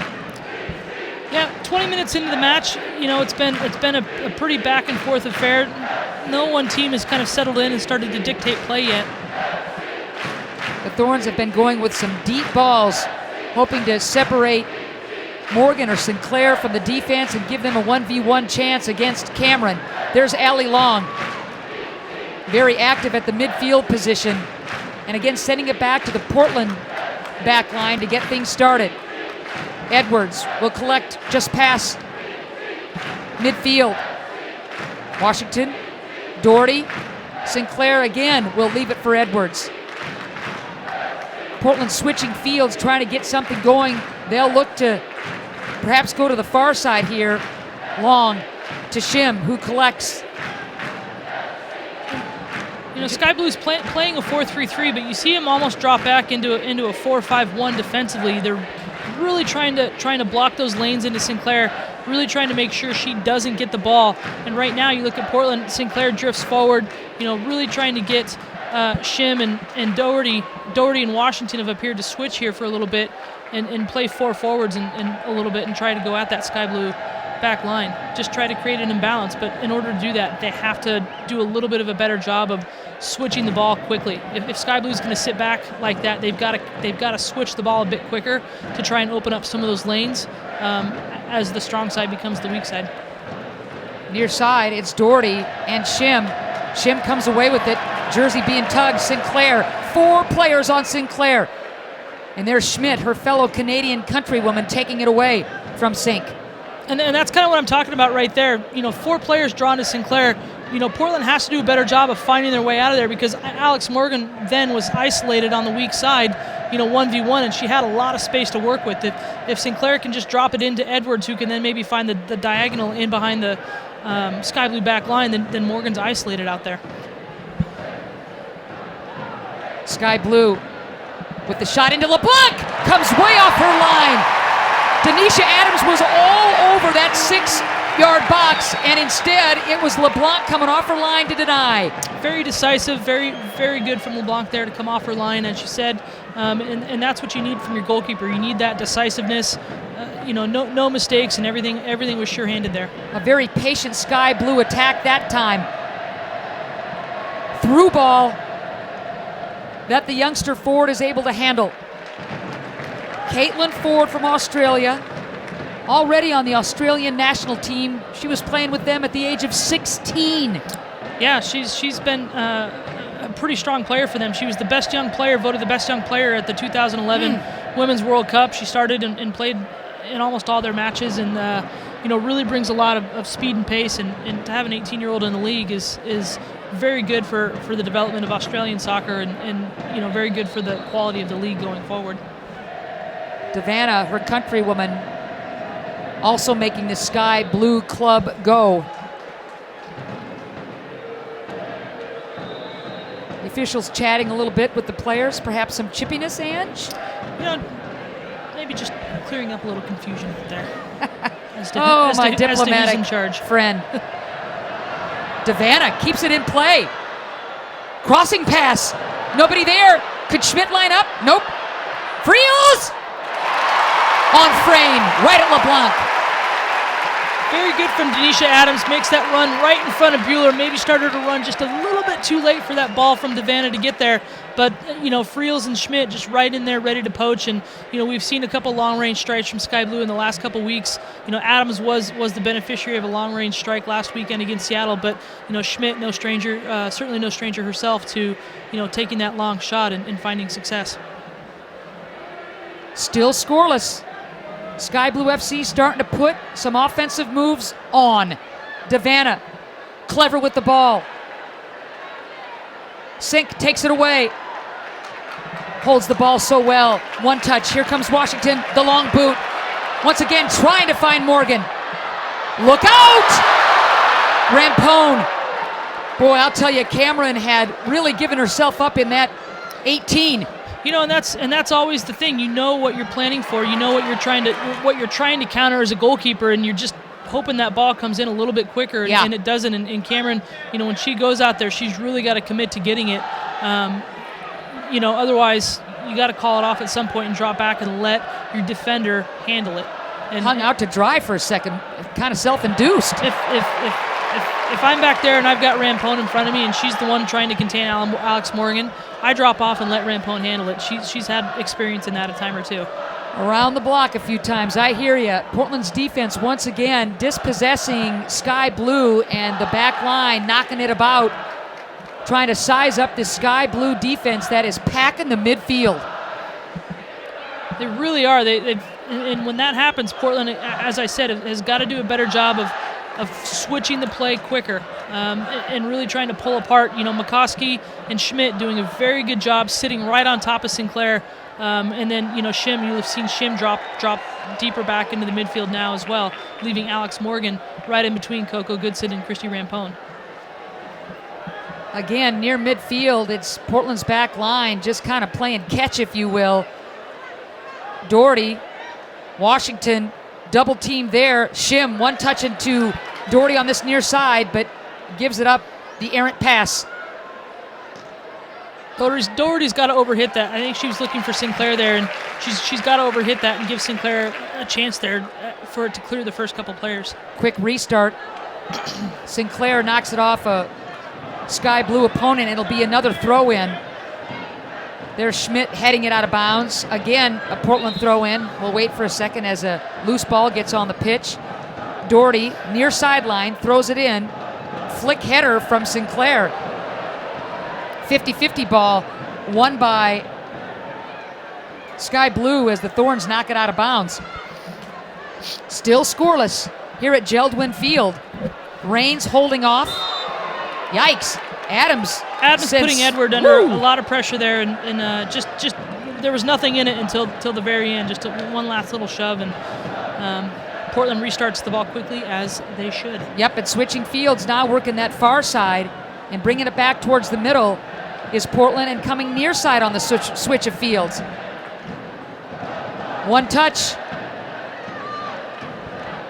Yeah, 20 minutes into the match, you know, it's been a pretty back and forth affair. No one team has kind of settled in and started to dictate play yet. The Thorns have been going with some deep balls, hoping to separate Morgan or Sinclair from the defense and give them a 1v1 chance against Cameron. There's Allie Long, very active at the midfield position, and again sending it back to the Portland back line to get things started. Edwards will collect just past midfield. Washington, Doherty, Sinclair again will leave it for Edwards. Portland switching fields, trying to get something going. They'll look to perhaps go to the far side here. Long to Shim, who collects. You know, Sky Blue's playing a 4-3-3, but you see him almost drop back into a 4-5-1 defensively. They're really trying to block those lanes into Sinclair, really trying to make sure she doesn't get the ball. And right now, you look at Portland, Sinclair drifts forward, you know, really trying to get Shim and Doherty and Washington have appeared to switch here for a little bit and play four forwards and a little bit and try to go at that Sky Blue back line. Just try to create an imbalance, but in order to do that, they have to do a little bit of a better job of switching the ball quickly. If Sky Blue's going to sit back like that, they've got to switch the ball a bit quicker to try and open up some of those lanes as the strong side becomes the weak side. Near side, it's Doherty and Shim. Shim comes away with it. Jersey being tugged. Sinclair. 4 players on Sinclair. And there's Schmidt, her fellow Canadian countrywoman, taking it away from Sink. And that's kind of what I'm talking about right there. You know, 4 players drawn to Sinclair. You know, Portland has to do a better job of finding their way out of there because Alex Morgan then was isolated on the weak side, you know, 1v1, and she had a lot of space to work with. If Sinclair can just drop it into Edwards, who can then maybe find the diagonal in behind the Sky Blue back line, then Morgan's isolated out there. Sky Blue with the shot into LeBlanc, comes way off her line. Denisha Adams was all over that 6-yard box, and instead it was LeBlanc coming off her line to deny. Very decisive, very, very good from LeBlanc there to come off her line, as she said, and that's what you need from your goalkeeper. You need that decisiveness, you know, no mistakes, and everything was sure-handed there. A very patient Sky Blue attack that time. Through ball that the youngster Ford is able to handle. Caitlin Ford from Australia, already on the Australian national team. She was playing with them at the age of 16. Yeah, she's been a pretty strong player for them. She was the best young player, voted the best young player at the 2011 Women's World Cup. She started and played in almost all their matches, and you know, really brings a lot of speed and pace. And to have an 18-year-old in the league is very good for the development of Australian soccer and you know, very good for the quality of the league going forward. Devanna, her countrywoman, also making the Sky Blue club go. The officials chatting a little bit with the players, perhaps some chippiness, Ange? You know, maybe just clearing up a little confusion there. My diplomatic in charge. friend. Devanna keeps it in play. Crossing pass. Nobody there. Could Schmidt line up? Nope. Friels! On frame, right at LeBlanc. Very good from Denisha Adams. Makes that run right in front of Bueller. Maybe started to run just a little bit too late for that ball from Devanna to get there. But, you know, Friels and Schmidt just right in there ready to poach. And, you know, we've seen a couple long-range strikes from Sky Blue in the last couple weeks. You know, Adams was the beneficiary of a long-range strike last weekend against Seattle. But, you know, Schmidt, no stranger, certainly no stranger herself to, you know, taking that long shot and finding success. Still scoreless. Sky Blue FC starting to put some offensive moves on. Devanna, clever with the ball. Sink takes it away. Holds the ball so well. One touch. Here comes Washington. The long boot. Once again trying to find Morgan. Look out! Rampone. Boy, I'll tell you, Cameron had really given herself up in that 18. You know, and that's always the thing. You know what you're planning for. You know what you're trying to counter as a goalkeeper, and you're just hoping that ball comes in a little bit quicker, and it doesn't. And Cameron, you know, when she goes out there, she's really got to commit to getting it. You know, otherwise you got to call it off at some point and drop back and let your defender handle it. And hung out to dry for a second, kind of self-induced. If I'm back there and I've got Rampone in front of me and she's the one trying to contain Alex Morgan, I drop off and let Rampone handle it. She's had experience in that a time or two. Around the block a few times. I hear you. Portland's defense once again dispossessing Sky Blue, and the back line knocking it about, trying to size up this Sky Blue defense that is packing the midfield. They really are. And when that happens, Portland, as I said, has got to do a better job of switching the play quicker and really trying to pull apart. You know, McCoskey and Schmidt doing a very good job sitting right on top of Sinclair. And then, you know, Shim, you'll have seen Shim drop deeper back into the midfield now as well, leaving Alex Morgan right in between Coco Goodson and Christy Rampone. Again, near midfield, it's Portland's back line just kind of playing catch, if you will. Doherty, Washington, double team there. Shim, one touch into Doherty on this near side, but gives it up. The errant pass. Doherty's got to overhit that. I think she was looking for Sinclair there, and she's got to overhit that and give Sinclair a chance there for it to clear the first couple players. Quick restart. Sinclair knocks it off a Sky Blue opponent. It'll be another throw in. There's Schmidt heading it out of bounds. Again, a Portland throw in. We'll wait for a second as a loose ball gets on the pitch. Doherty, near sideline, throws it in. Flick header from Sinclair. 50-50 ball won by Sky Blue as the Thorns knock it out of bounds. Still scoreless here at JELD-WEN Field. Rains holding off. Yikes. Adams putting Edward under a lot of pressure there, and just there was nothing in it until the very end. Just one last little shove, and Portland restarts the ball quickly, as they should. Yep, and switching fields now, working that far side and bringing it back towards the middle is Portland, and coming near side on the switch of fields. One touch.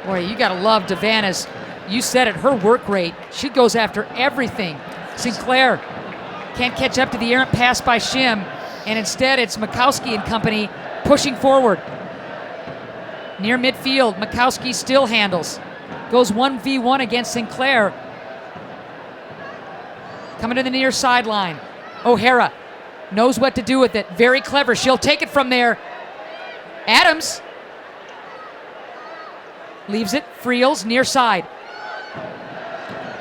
Boy, you got to love Devanna's, you said it, her work rate. She goes after everything. Sinclair can't catch up to the errant pass by Shim, and instead it's Mikowski and company pushing forward. Near midfield, Mikowski still handles. Goes 1v1 against Sinclair. Coming to the near sideline. O'Hara knows what to do with it. Very clever. She'll take it from there. Adams leaves it. Friels near side.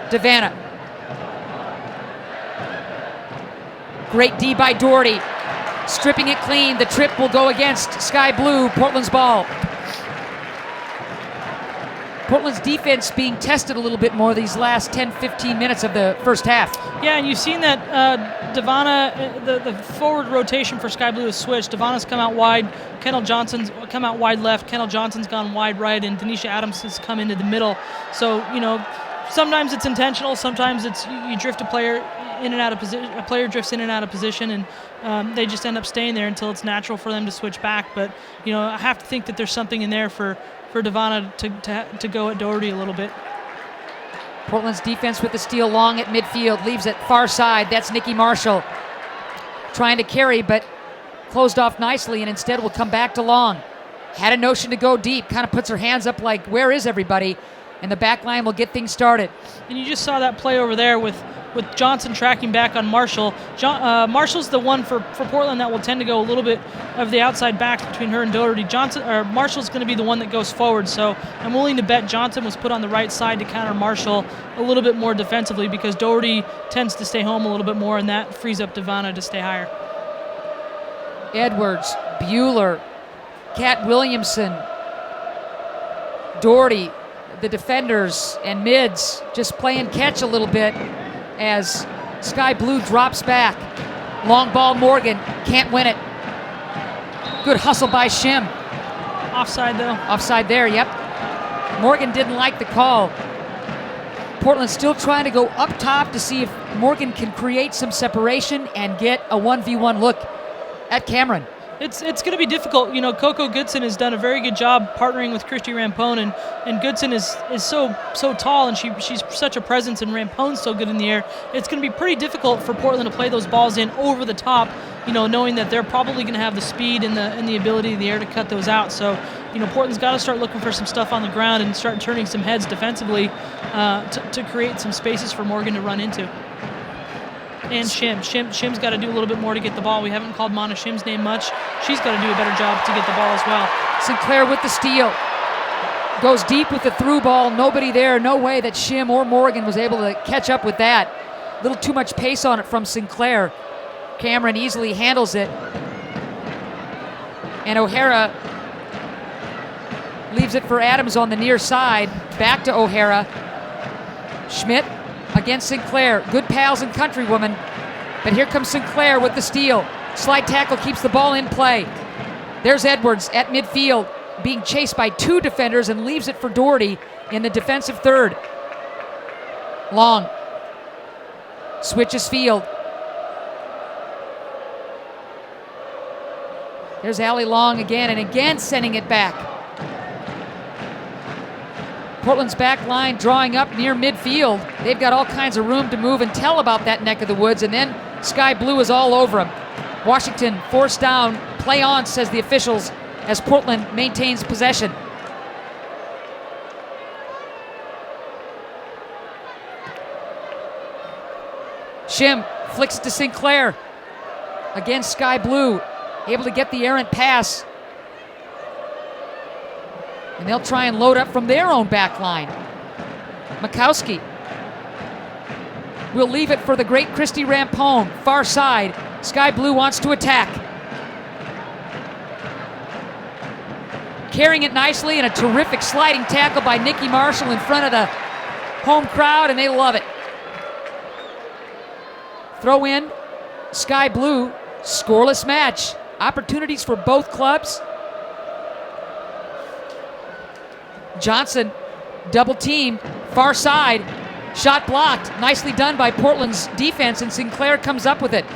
Devanna. Great D by Doherty. Stripping it clean. The trip will go against Sky Blue. Portland's ball. Portland's defense being tested a little bit more these last 10-15 minutes of the first half. Yeah, and you've seen that Devana, the forward rotation for Sky Blue has switched. Devana's come out wide, Kendall Johnson's come out wide left, Kendall Johnson's gone wide right, and Denisha Adams has come into the middle. So, sometimes it's intentional, sometimes it's you drift a player in and out of position. A player drifts in and out of position, and they just end up staying there until it's natural for them to switch back. But I have to think that there's something in there for Devana to go at Doherty a little bit. Portland's defense with the steal long at midfield, leaves it far side. That's Nikki Marshall trying to carry, but closed off nicely, and instead will come back to Long. Had a notion to go deep, kind of puts her hands up like, where is everybody? And the back line will get things started. And you just saw that play over there with Johnson tracking back on Marshall. Marshall's the one for Portland that will tend to go a little bit of the outside back between her and Doherty. Marshall's going to be the one that goes forward, so I'm willing to bet Johnson was put on the right side to counter Marshall a little bit more defensively, because Doherty tends to stay home a little bit more, and that frees up Devana to stay higher. Edwards, Bueller, Kat Williamson, Doherty, the defenders and mids just playing catch a little bit as Sky Blue drops back. Long ball, Morgan can't win it. Good hustle by Shim. Offside though. Offside there, yep. Morgan didn't like the call. Portland still trying to go up top to see if Morgan can create some separation and get a 1v1 look at Cameron. It's going to be difficult. Coco Goodson has done a very good job partnering with Christy Rampone, and Goodson is so tall, and she's such a presence, and Rampone's so good in the air. It's going to be pretty difficult for Portland to play those balls in over the top, knowing that they're probably going to have the speed and the ability in the air to cut those out. So, Portland's got to start looking for some stuff on the ground and start turning some heads defensively to create some spaces for Morgan to run into. And Shim's got to do a little bit more to get the ball. We haven't called Mana Shim's name much. She's got to do a better job to get the ball as well. Sinclair with the steal. Goes deep with the through ball. Nobody there. No way that Shim or Morgan was able to catch up with that. A little too much pace on it from Sinclair. Cameron easily handles it. And O'Hara leaves it for Adams on the near side. Back to O'Hara. Schmidt against Sinclair. Good pals and countrywoman. But here comes Sinclair with the steal. Slide tackle keeps the ball in play. There's Edwards at midfield, being chased by two defenders, and leaves it for Doherty in the defensive third. Long switches field. There's Allie Long again, and again sending it back. Portland's back line drawing up near midfield. They've got all kinds of room to move and tell about that neck of the woods, and then Sky Blue is all over them. Washington forced down. Play on, says the officials, as Portland maintains possession. Shim flicks it to Sinclair. Again, Sky Blue able to get the errant pass. And they'll try and load up from their own back line. Makowski will leave it for the great Christy Rampone. Far side. Sky Blue wants to attack. Carrying it nicely, and a terrific sliding tackle by Nikki Marshall in front of the home crowd, and they love it. Throw in, Sky Blue, scoreless match. Opportunities for both clubs. Johnson, double team, far side, shot blocked. Nicely done by Portland's defense, and Sinclair comes up with it.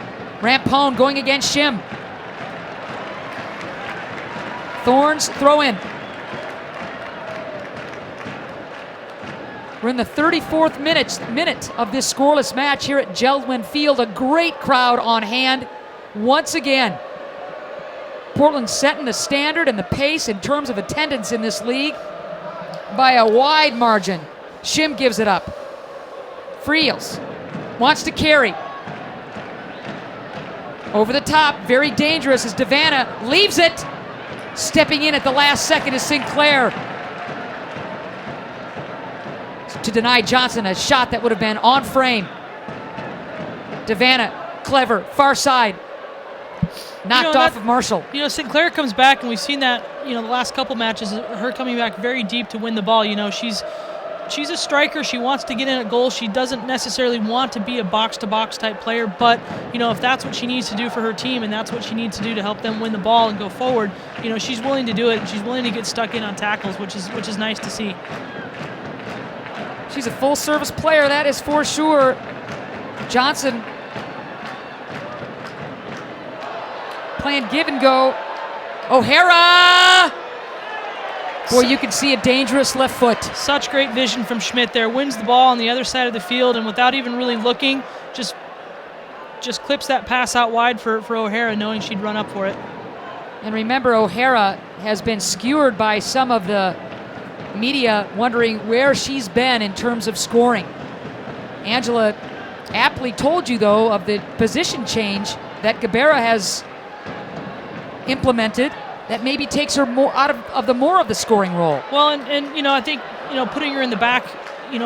Rampone going against Shim. Thorns, throw in. We're in the 34th minute of this scoreless match here at JELD-WEN Field. A great crowd on hand once again. Portland setting the standard and the pace in terms of attendance in this league by a wide margin. Shim gives it up. Friels wants to carry. Over the top, very dangerous as Devana leaves it. Stepping in at the last second is Sinclair to deny Johnson a shot that would have been on frame. Devana, clever, far side. knocked off of Marshall. Sinclair comes back, and we've seen that, the last couple matches, her coming back very deep to win the ball. She's a striker. She wants to get in at goal. She doesn't necessarily want to be a box-to-box type player, but, if that's what she needs to do for her team and that's what she needs to do to help them win the ball and go forward, she's willing to do it, and she's willing to get stuck in on tackles, which is nice to see. She's a full-service player, that is for sure. Johnson playing give and go. O'Hara! Boy, you can see a dangerous left foot. Such great vision from Schmidt there. Wins the ball on the other side of the field, and without even really looking, just clips that pass out wide for O'Hara, knowing she'd run up for it. And remember, O'Hara has been skewered by some of the media wondering where she's been in terms of scoring. Angela aptly told you, though, of the position change that Gabera has implemented that maybe takes her more out of the scoring role. Well, and I think putting her in the back,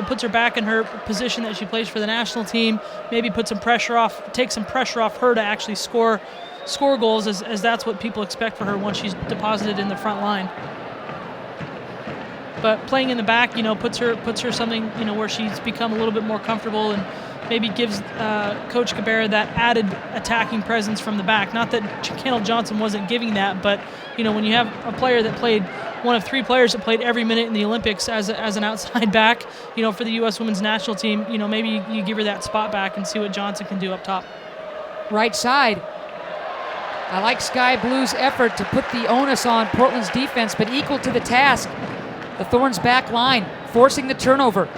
puts her back in her position that she plays for the national team. Maybe takes some pressure off her to actually score goals, as that's what people expect for her once she's deposited in the front line. But playing in the back, puts her something, where she's become a little bit more comfortable and maybe gives Coach Gabera that added attacking presence from the back. Not that Kendall Johnson wasn't giving that, but when you have a player that played, one of 3 players that played every minute in the Olympics as an outside back, for the U.S. women's national team, maybe you give her that spot back and see what Johnson can do up top. Right side. I like Sky Blue's effort to put the onus on Portland's defense, but equal to the task. The Thorns back line, forcing the turnover.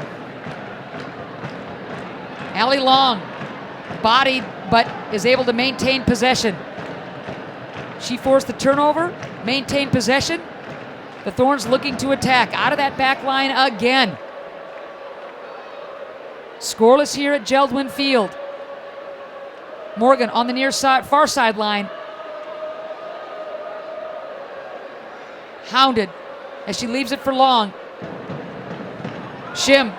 Allie Long, bodied, but is able to maintain possession. She forced the turnover, maintained possession. The Thorns looking to attack out of that back line again. Scoreless here at JELD-WEN Field. Morgan on the near side, far sideline. Hounded as she leaves it for Long. Shim.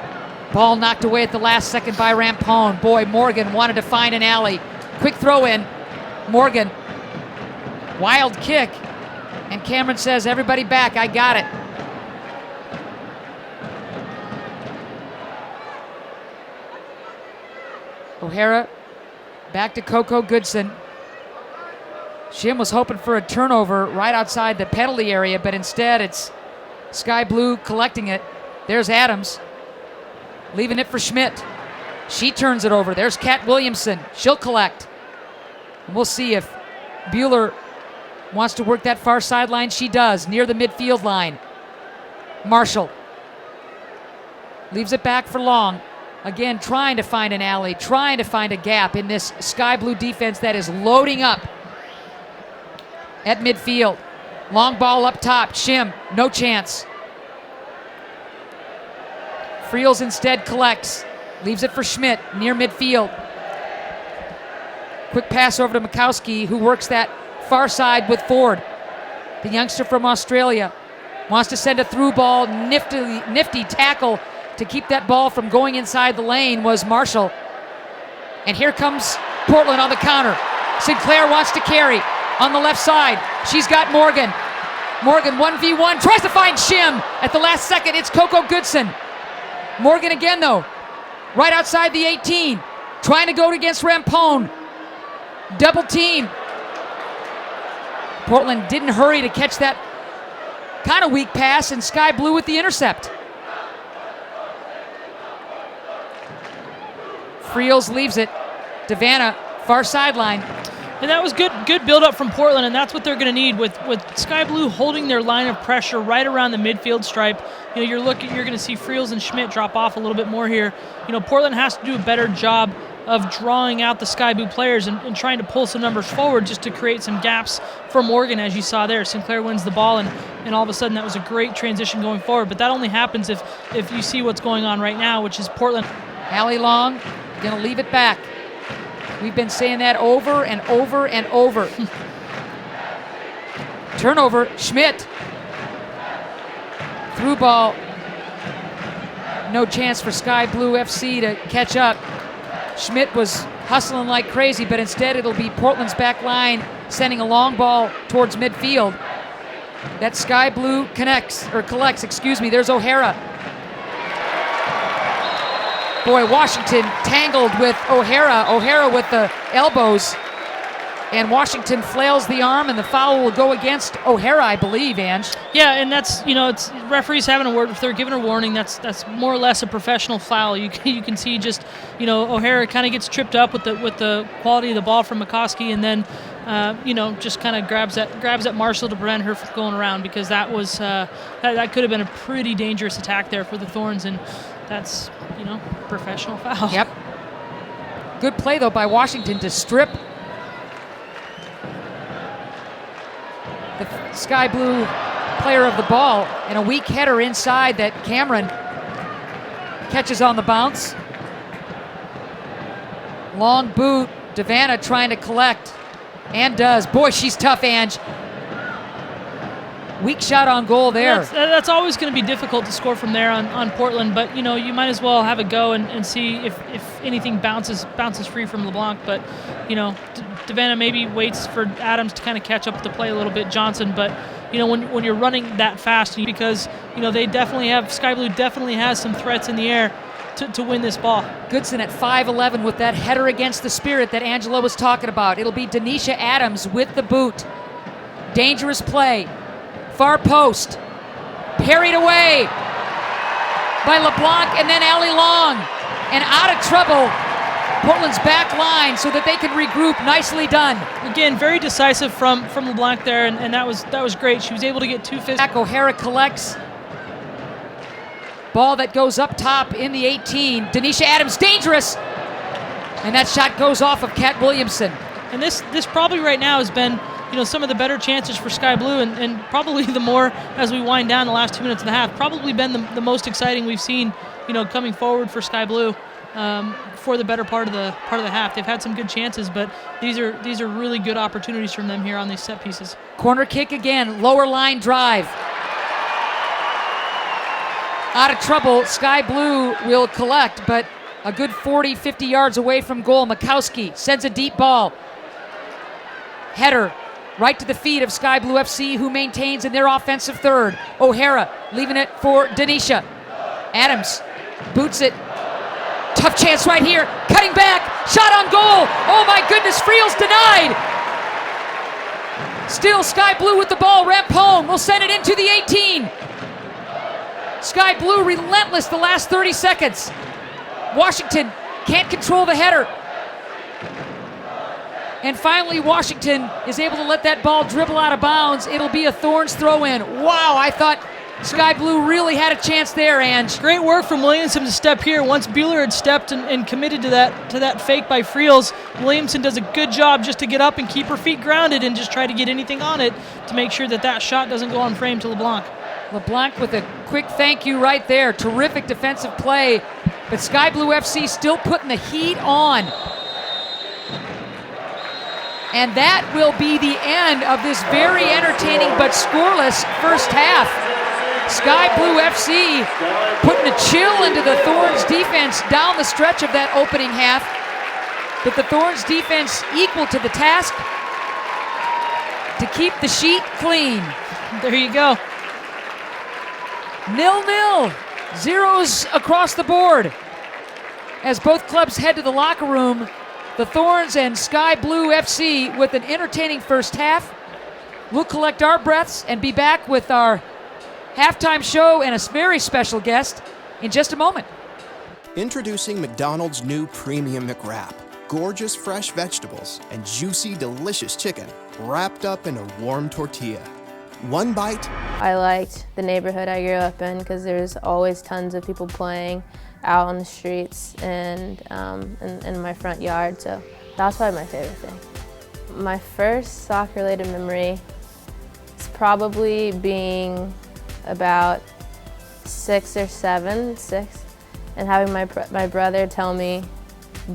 Ball knocked away at the last second by Rampone. Boy, Morgan wanted to find an alley. Quick throw in. Morgan. Wild kick. And Cameron says, everybody back, I got it. O'Hara back to Coco Goodson. Shim was hoping for a turnover right outside the penalty area, but instead it's Sky Blue collecting it. There's Adams. Leaving it for Schmidt. She turns it over. There's Kat Williamson. She'll collect. And we'll see if Bueller wants to work that far sideline. She does, near the midfield line. Marshall leaves it back for Long. Again, trying to find an alley, trying to find a gap in this Sky Blue defense that is loading up at midfield. Long ball up top. Shim, no chance. Friels instead collects. Leaves it for Schmidt near midfield. Quick pass over to Mikowski, who works that far side with Ford. The youngster from Australia wants to send a through ball. Nifty tackle to keep that ball from going inside the lane was Marshall. And here comes Portland on the counter. Sinclair wants to carry on the left side. She's got Morgan. Morgan 1v1, tries to find Shim. At the last second, it's Coco Goodson. Morgan again, though, right outside the 18, trying to go against Rampone. Double team. Portland didn't hurry to catch that kind of weak pass, and Sky Blue with the intercept. Friels leaves it. Devanna, far sideline. And that was good build-up from Portland, and that's what they're going to need with Sky Blue holding their line of pressure right around the midfield stripe. You're going to see Friels and Schmidt drop off a little bit more here. Portland has to do a better job of drawing out the Sky Blue players and trying to pull some numbers forward just to create some gaps for Morgan, as you saw there. Sinclair wins the ball, and all of a sudden that was a great transition going forward. But that only happens if you see what's going on right now, which is Portland. Allie Long going to leave it back. We've been saying that over and over and over. Turnover, Schmidt. Through ball. No chance for Sky Blue FC to catch up. Schmidt was hustling like crazy, but instead it'll be Portland's back line sending a long ball towards midfield. That Sky Blue collects, excuse me. There's O'Hara. Boy, Washington tangled with O'Hara. O'Hara with the elbows. And Washington flails the arm, and the foul will go against O'Hara, I believe, Ange. Yeah, and that's, it's referees having a word. If they're giving a warning, that's more or less a professional foul. You can see just, O'Hara kind of gets tripped up with the quality of the ball from McCoskey, and then just kind of grabs at Marshall to prevent her from going around, because that was that could have been a pretty dangerous attack there for the Thorns, and that's professional foul. Yep. Good play though by Washington to strip the Sky Blue player of the ball, and a weak header inside that Cameron catches on the bounce. Long boot, Devanna trying to collect, and does. Boy, she's tough, Ange. Weak shot on goal there. That's always going to be difficult to score from there on Portland, but you might as well have a go and see if anything bounces free from LeBlanc. But Devanna maybe waits for Adams to kind of catch up with the play a little bit, Johnson. But when you're running that fast, because they definitely have, Sky Blue definitely has some threats in the air to win this ball. Goodson at 5'11" with that header against the spirit that Angela was talking about. It'll be Denisha Adams with the boot. Dangerous play. Far post. Parried away by LeBlanc, and then Allie Long. And out of trouble, Portland's back line, so that they can regroup. Nicely done. Again, very decisive from LeBlanc there, and that was great. She was able to get 2 fists. Back, O'Hara collects. Ball that goes up top in the 18. Denisha Adams, dangerous. And that shot goes off of Kat Williamson. And this probably right now has been some of the better chances for Sky Blue, and probably the more as we wind down the last 2 minutes and a half. Probably been the most exciting we've seen, coming forward for Sky Blue for the better part of the half. They've had some good chances, but these are really good opportunities from them here on these set pieces. Corner kick again, lower line drive. Out of trouble, Sky Blue will collect, but a good 40, 50 yards away from goal. Mikowski sends a deep ball. Header right to the feet of Sky Blue FC, who maintains in their offensive third. O'Hara leaving it for Denisha. Adams boots it. Tough chance right here. Cutting back. Shot on goal. Oh my goodness, Friel's denied. Still Sky Blue with the ball. Rampone will send it into the 18. Sky Blue relentless the last 30 seconds. Washington can't control the header. And finally, Washington is able to let that ball dribble out of bounds. It'll be a Thorns throw-in. Wow, I thought Sky Blue really had a chance there, Ange. Great work from Williamson to step here. Once Buehler had stepped and committed to that fake by Friels, Williamson does a good job just to get up and keep her feet grounded and just try to get anything on it to make sure that shot doesn't go on frame to LeBlanc. LeBlanc with a quick thank you right there. Terrific defensive play, but Sky Blue FC still putting the heat on. And that will be the end of this very entertaining but scoreless first half. Sky Blue FC putting a chill into the Thorns defense down the stretch of that opening half. But the Thorns defense equal to the task to keep the sheet clean. There you go. 0-0. Zeros across the board. As both clubs head to the locker room, the Thorns and Sky Blue FC with an entertaining first half. We'll collect our breaths and be back with our halftime show and a very special guest in just a moment. Introducing McDonald's new Premium McWrap. Gorgeous fresh vegetables and juicy, delicious chicken wrapped up in a warm tortilla. One bite. I liked the neighborhood I grew up in because there's always tons of people playing out on the streets and in my front yard, so that's probably my favorite thing. My first soccer-related memory is probably being about 6 or 7, and having my brother tell me,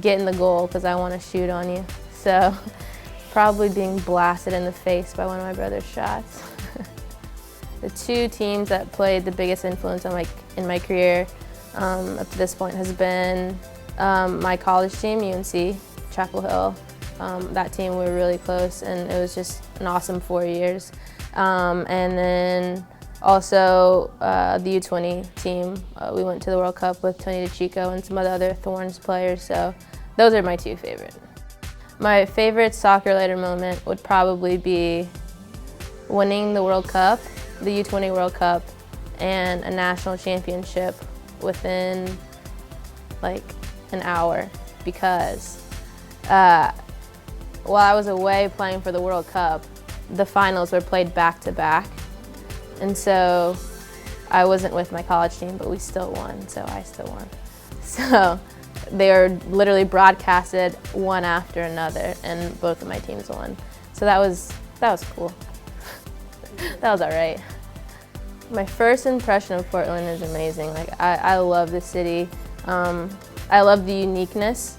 get in the goal because I want to shoot on you. So probably being blasted in the face by one of my brother's shots. The two teams that played the biggest influence on in my career up to this point has been my college team, UNC, Chapel Hill, that team. We were really close, and it was just an awesome 4 years. And then also the U20 team. We went to the World Cup with Tony DeChico and some other Thorns players, so those are my two favorite. My favorite soccer-related moment would probably be winning the World Cup, the U20 World Cup, and a national championship within like an hour, because while I was away playing for the World Cup, the finals were played back-to-back, and so I wasn't with my college team, but we still won, so I still won. So they were literally broadcasted one after another, and both of my teams won. So that was cool. That was all right. My first impression of Portland is amazing. Like I love the city. I love the uniqueness,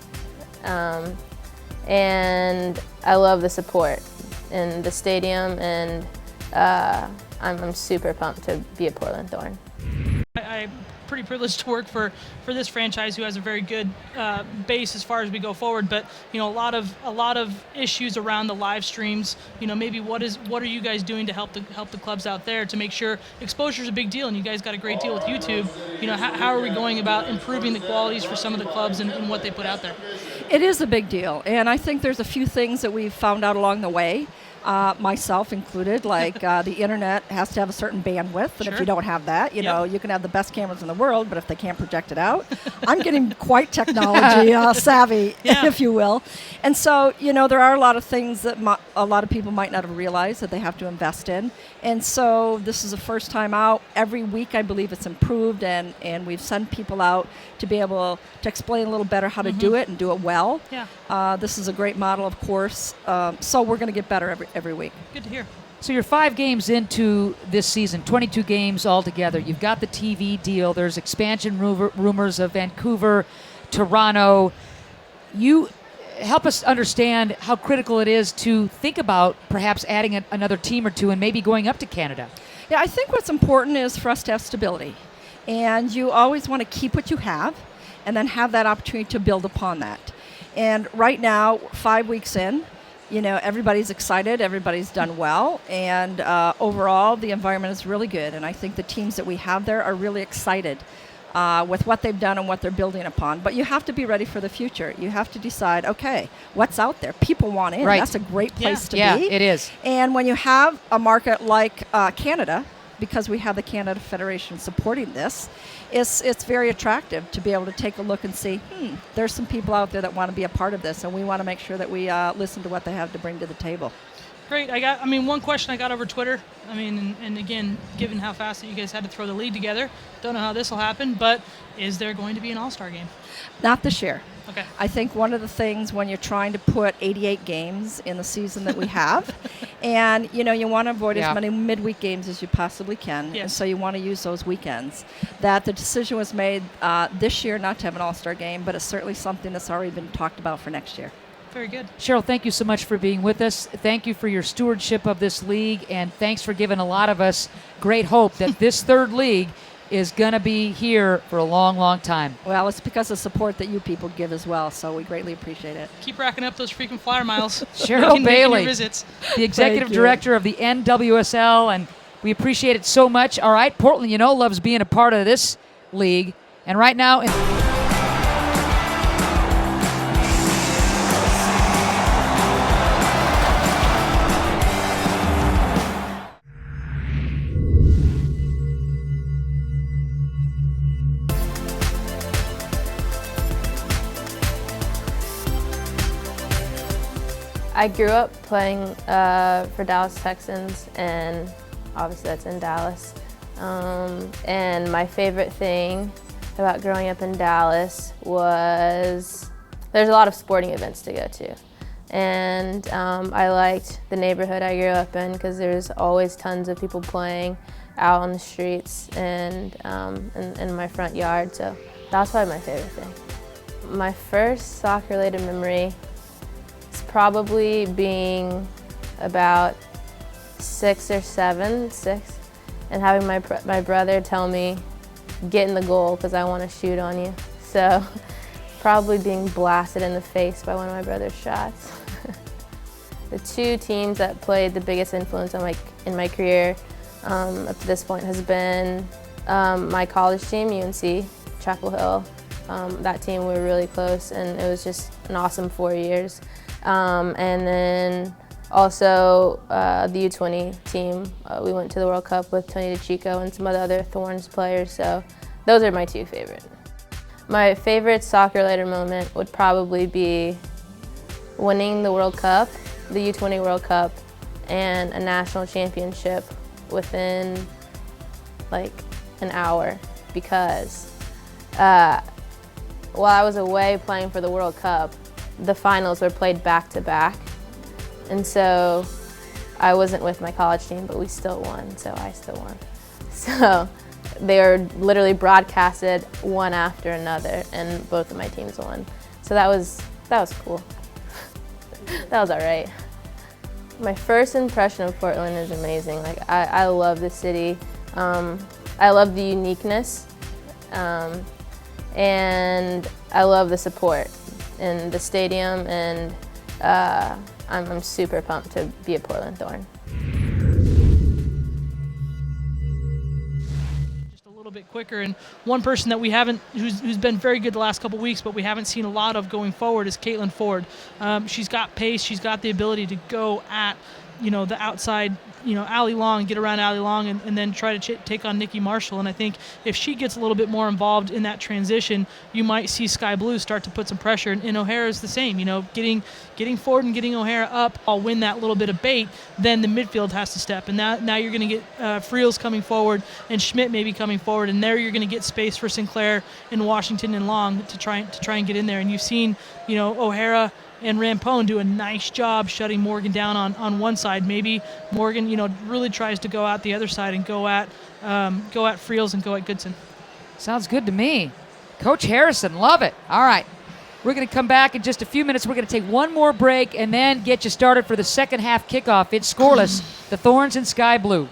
and I love the support in the stadium, and I'm super pumped to be a Portland Thorn. I'm pretty privileged to work for this franchise, who has a very good base as far as we go forward. But a lot of issues around the live streams. Maybe what are you guys doing to help the clubs out there to make sure exposure is a big deal? And you guys got a great deal with YouTube. How are we going about improving the qualities for some of the clubs and what they put out there? It is a big deal, and I think there's a few things that we've found out along the way. Myself included, like the internet has to have a certain bandwidth, and Sure. if you don't have that, you know, you can have the best cameras in the world, but if they can't project it out, I'm getting quite technology savvy, if you will. And so, there are a lot of things that a lot of people might not have realized that they have to invest in. And so this is the first time out. Every week, I believe it's improved, and we've sent people out to be able to explain a little better how to do it and do it well. Yeah. This is a great model, of course. So we're going to get better every week. Good to hear. So you're 5 games into this season, 22 games altogether. You've got the TV deal. There's expansion rumors of Vancouver, Toronto. You help us understand how critical it is to think about perhaps adding another team or two and maybe going up to Canada. Yeah, I think what's important is for us to have stability. And you always want to keep what you have and then have that opportunity to build upon that. And right now, 5 weeks in, everybody's excited, everybody's done well, and overall the environment is really good. And I think the teams that we have there are really excited with what they've done and what they're building upon. But you have to be ready for the future. You have to decide, okay, what's out there? People want in. Right. That's a great place to be. Yeah, it is. And when you have a market like Canada, because we have the Canada Federation supporting this, it's very attractive to be able to take a look and see, there's some people out there that want to be a part of this, and we want to make sure that we listen to what they have to bring to the table. Great. One question I got over Twitter. And again, given how fast that you guys had to throw the league together, don't know how this will happen, but is there going to be an All-Star game? Not this year. Okay. I think one of the things when you're trying to put 88 games in the season that we have, and you want to avoid as many midweek games as you possibly can, and so you want to use those weekends, that the decision was made this year not to have an All-Star game, but it's certainly something that's already been talked about for next year. Very good. Cheryl, thank you so much for being with us. Thank you for your stewardship of this league, and thanks for giving a lot of us great hope that this third league is going to be here for a long, long time. Well, it's because of support that you people give as well, so we greatly appreciate it. Keep racking up those frequent flyer miles. Cheryl Bailey, visits. The executive director of the NWSL, and we appreciate it so much. All right, Portland, loves being a part of this league, and right now... I grew up playing for Dallas Texans, and obviously that's in Dallas. And my favorite thing about growing up in Dallas was there's a lot of sporting events to go to. And I liked the neighborhood I grew up in because there's always tons of people playing out on the streets and in my front yard, so that's probably my favorite thing. My first soccer-related memory is probably being about 6 or 7, and having my brother tell me, get in the goal because I want to shoot on you. So Probably being blasted in the face by one of my brother's shots. The two teams that played the biggest influence on in my career up to this point has been my college team, UNC, Chapel Hill. That team, we were really close, and it was just an awesome 4 years. And then also the U20 team. We went to the World Cup with Tony DeChico and some other Thorns players, so those are my two favorite. My favorite soccer-related moment would probably be winning the World Cup, the U20 World Cup, and a national championship within like an hour, because while I was away playing for the World Cup, the finals were played back-to-back, and so I wasn't with my college team, but we still won, so I still won. So they were literally broadcasted one after another, and both of my teams won. So that was cool. That was all right. My first impression of Portland is amazing. Like I love the city. I love the uniqueness, and I love the support in the stadium, and I'm super pumped to be a Portland Thorn. A bit quicker, and one person that we haven't, who's been very good the last couple weeks, but we haven't seen a lot of going forward, is Caitlin Ford. She's got pace, she's got the ability to go at, the outside, alley long, get around alley long, and then try to take on Nikki Marshall. And I think if she gets a little bit more involved in that transition, you might see Sky Blue start to put some pressure. And O'Hara is the same, getting Ford and getting O'Hara up. I'll win that little bit of bait. Then the midfield has to step, and now you're going to get Friels coming forward and Schmidt maybe coming forward, and there you're going to get space for Sinclair and Washington and Long to try and get in there. And you've seen, O'Hara and Rampone do a nice job shutting Morgan down on one side. Maybe Morgan, really tries to go out the other side and go at Friels and go at Goodson. Sounds good to me. Coach Harrison, love it. All right. We're going to come back in just a few minutes. We're going to take one more break and then get you started for the second half kickoff. It's scoreless. The Thorns and Sky Blue.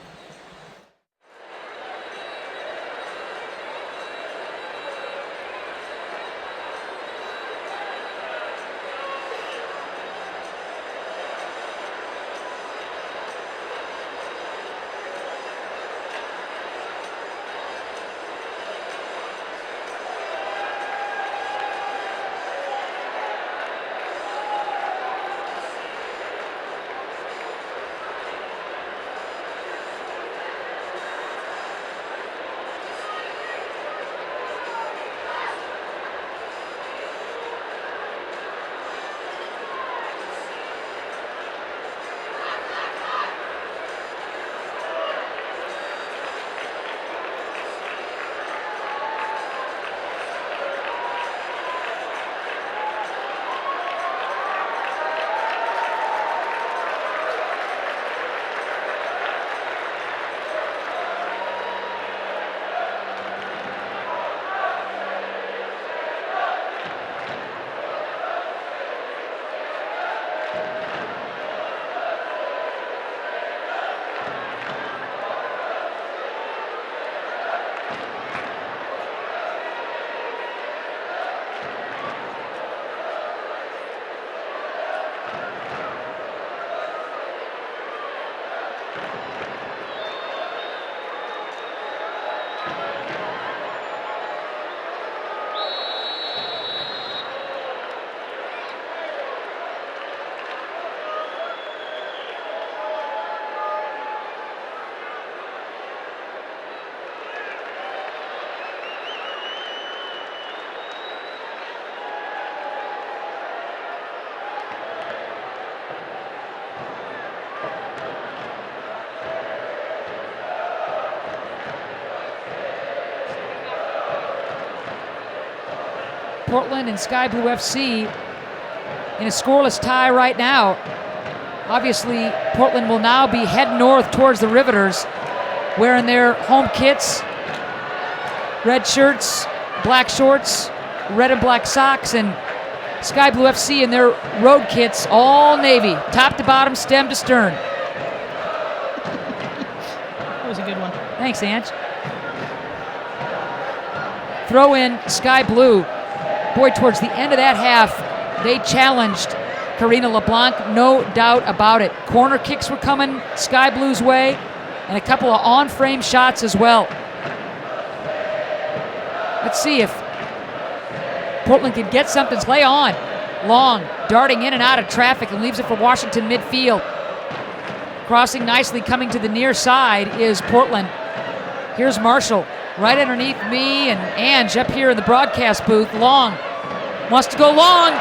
Portland and Sky Blue FC in a scoreless tie right now. Obviously, Portland will now be heading north towards the Riveters, wearing their home kits, red shirts, black shorts, red and black socks, and Sky Blue FC in their road kits, all navy, top to bottom, stem to stern. That was a good one. Thanks, Ange. Throw in Sky Blue. Boy, towards the end of that half, they challenged Karina LeBlanc, no doubt about it. Corner kicks were coming Sky Blue's way, and a couple of on-frame shots as well. Let's see if Portland can get something. Lay on. Long, darting in and out of traffic and leaves it for Washington midfield. Crossing nicely, coming to the near side is Portland. Here's Marshall, right underneath me and Ange up here in the broadcast booth. Long, wants to go long.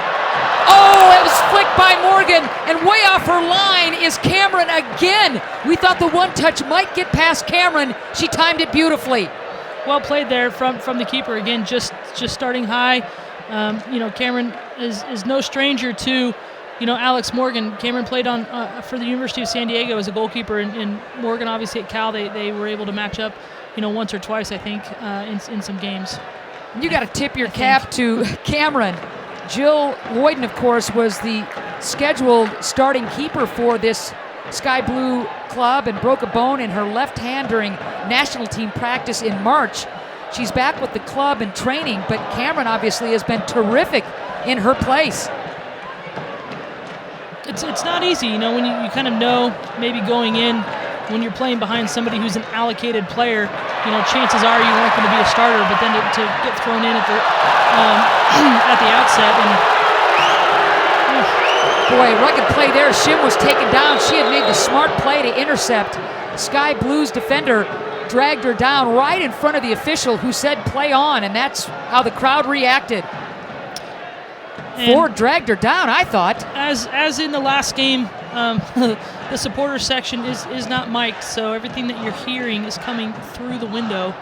Oh, it was flicked by Morgan, and way off her line is Cameron again. We thought the one touch might get past Cameron. She timed it beautifully. Well played there from the keeper. Again, just starting high. Cameron is no stranger to, Alex Morgan. Cameron played on for the University of San Diego as a goalkeeper, and Morgan obviously at Cal. They were able to match up, once or twice, I think, in some games. You got to tip your cap to Cameron. Jill Lloyden, of course, was the scheduled starting keeper for this Sky Blue club and broke a bone in her left hand during national team practice in March. She's back with the club and training, but Cameron obviously has been terrific in her place. It's not easy, when you kind of know maybe going in when you're playing behind somebody who's an allocated player, chances are you aren't going to be a starter, but then to get thrown in at the outset. Boy, rugged play there. Shim was taken down. She had made the smart play to intercept. Sky Blue's defender dragged her down right in front of the official who said play on, and that's how the crowd reacted. Ford dragged her down, I thought. As in the last game, the supporter section is not mic'd, so everything that you're hearing is coming through the window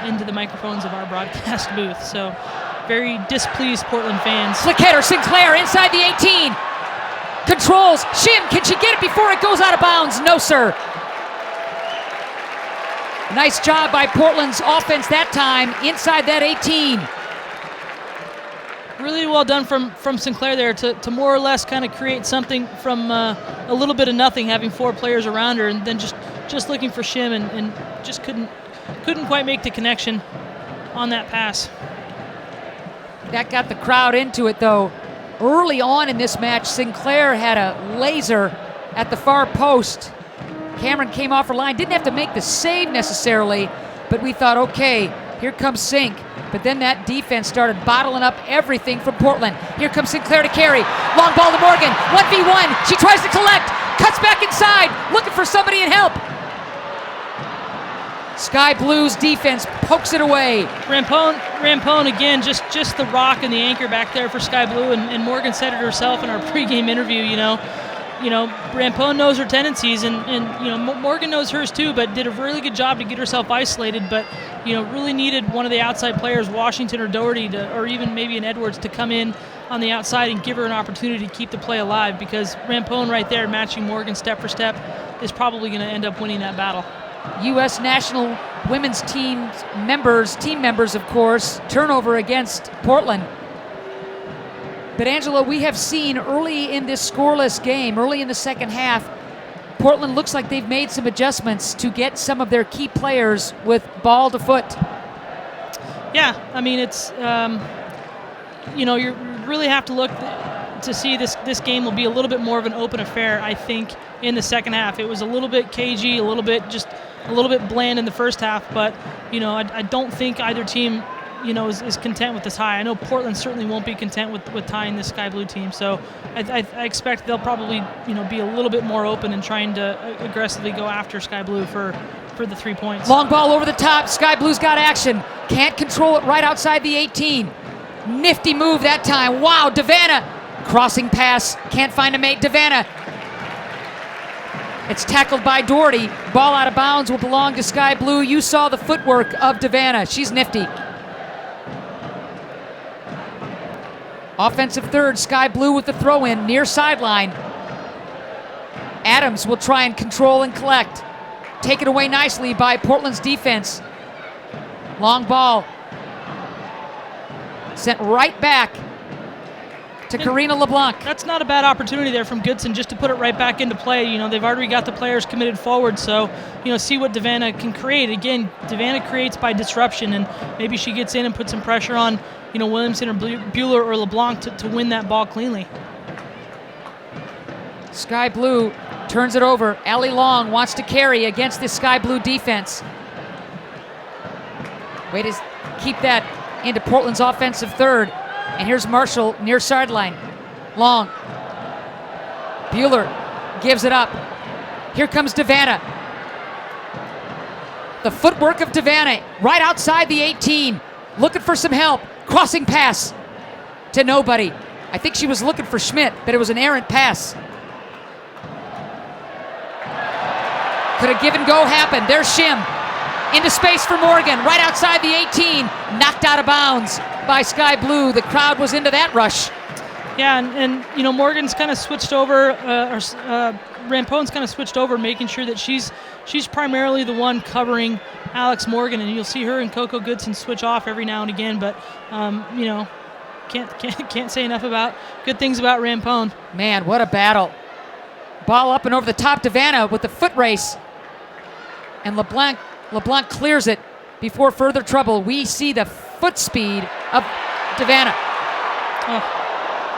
into the microphones of our broadcast booth. So very displeased Portland fans. Flick header, Sinclair inside the 18. Controls, Shim, can she get it before it goes out of bounds? No, sir. Nice job by Portland's offense that time, inside that 18. Really well done from Sinclair there to more or less kind of create something from a little bit of nothing, having four players around her, and then just looking for Shim and just couldn't quite make the connection on that pass. That got the crowd into it, though. Early on in this match, Sinclair had a laser at the far post. Cameron came off her line, didn't have to make the save necessarily, but we thought, okay, here comes Sink. But then that defense started bottling up everything from Portland. Here comes Sinclair to carry. Long ball to Morgan. 1v1. She tries to collect. Cuts back inside. Looking for somebody in help. Sky Blue's defense pokes it away. Rampone again, just the rock and the anchor back there for Sky Blue. And Morgan said it herself in our pregame interview, Rampone knows her tendencies, and Morgan knows hers too, but did a really good job to get herself isolated, but really needed one of the outside players, Washington or Doherty, or even maybe an Edwards, to come in on the outside and give her an opportunity to keep the play alive, because Rampone right there matching Morgan step for step is probably going to end up winning that battle. U.S. national women's team members, of course, turnover against Portland. But Angela, we have seen early in this scoreless game, early in the second half, Portland looks like they've made some adjustments to get some of their key players with ball to foot. Yeah, I mean, it's, you really have to look to see this game will be a little bit more of an open affair, I think, in the second half. It was a little bit cagey, a little bit bland in the first half, but, I don't think either team is content with this high. I know Portland certainly won't be content with tying this Sky Blue team, so I expect they'll probably be a little bit more open and trying to aggressively go after Sky Blue for the 3 points. Long ball over the top. Sky Blue's got action. Can't control it right outside the 18. Nifty move that time. Wow, Devanna. Crossing pass. Can't find a mate. Devanna. It's tackled by Doherty. Ball out of bounds will belong to Sky Blue. You saw the footwork of Devanna. She's nifty. Offensive third, Sky Blue with the throw-in, near sideline. Adams will try and control and collect. Taken away nicely by Portland's defense. Long ball. Sent right back to Karina LeBlanc. That's not a bad opportunity there from Goodson just to put it right back into play. You know, they've already got the players committed forward, so, you know, see what Devanna can create. Again, Devanna creates by disruption, and maybe she gets in and puts some pressure on, you know, Williamson or Bueller or LeBlanc to win that ball cleanly. Sky Blue turns it over. Allie Long wants to carry against this Sky Blue defense. Way to keep that into Portland's offensive third. And here's Marshall near sideline. Long. Bueller gives it up. Here comes Devanna. The footwork of Devanna right outside the 18. Looking for some help. Crossing pass to nobody. I think she was looking for Schmidt, but it was an errant pass. Could a give and go happen? There's Shim. Into space for Morgan, right outside the 18. Knocked out of bounds by Sky Blue. The crowd was into that rush. Yeah, and you know, Morgan's kind of switched over, Rampone's kind of switched over, making sure that she's primarily the one covering Alex Morgan, and you'll see her and Coco Goodson switch off every now and again. But you know, can't say enough about good things about Rampone. Man, what a battle! Ball up and over the top. Devanna with the foot race, and LeBlanc clears it before further trouble. We see the foot speed of Devanna. Oh.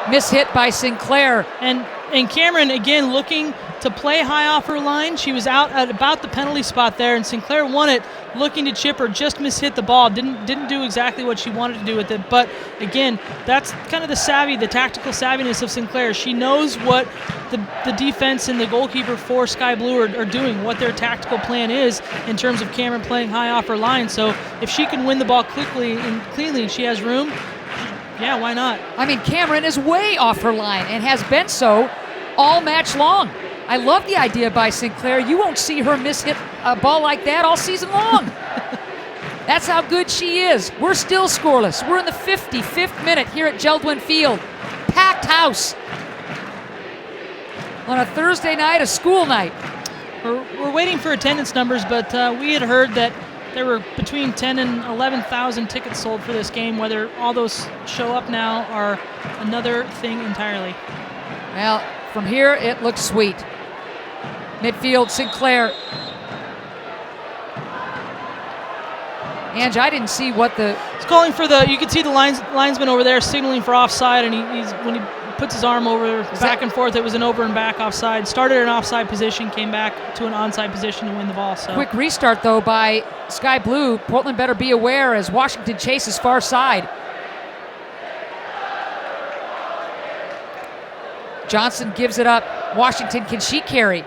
Mishit by Sinclair. And Cameron, again, looking to play high off her line. She was out at about the penalty spot there, and Sinclair won it, looking to chip her, just mishit the ball. Didn't do exactly what she wanted to do with it. But, again, that's kind of the tactical savviness of Sinclair. She knows what the defense and the goalkeeper for Sky Blue are doing, what their tactical plan is in terms of Cameron playing high off her line. So if she can win the ball quickly and cleanly and she has room, yeah, why not? I mean, Cameron is way off her line and has been so all match long. I love the idea by Sinclair. You won't see her mishit a ball like that all season long. That's how good she is. We're still scoreless. We're in the 55th minute here at JELD-WEN Field. Packed house. On a Thursday night, a school night. We're waiting for attendance numbers, but we had heard that there were between 10 and 11,000 tickets sold for this game. Whether all those show up now are another thing entirely. Well, from here, it looks sweet. Midfield, Sinclair. Ange, I didn't see what the... It's calling for the... You can see the linesman over there signaling for offside, and when he puts his arm over back and forth, it was an over and back offside. Started an offside position, came back to an onside position to win the ball. So quick restart, though, by Sky Blue. Portland better be aware as Washington chases far side. Johnson gives it up. Washington, can she carry?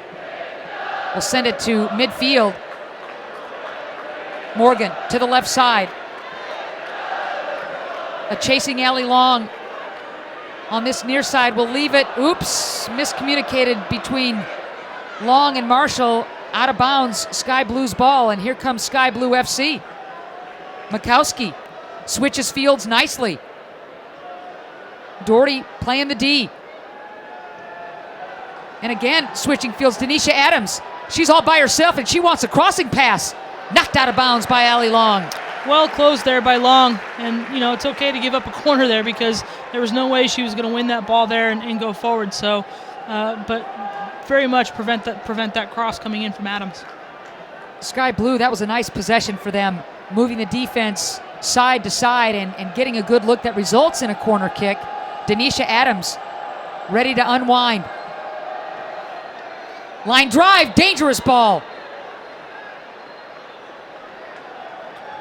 We'll send it to midfield. Morgan to the left side. A chasing Allie Long on this near side will leave it. Oops, miscommunicated between Long and Marshall. Out of bounds, Sky Blue's ball, and here comes Sky Blue FC. Makowski switches fields nicely. Doherty playing the D. And again, switching fields, Denisha Adams. She's all by herself, and she wants a crossing pass. Knocked out of bounds by Allie Long. Well closed there by Long, and you know, it's okay to give up a corner there because there was no way she was going to win that ball there and go forward. So, but very much prevent that cross coming in from Adams. Sky Blue, that was a nice possession for them, moving the defense side to side and getting a good look that results in a corner kick. Denisha Adams ready to unwind. Line drive, dangerous ball.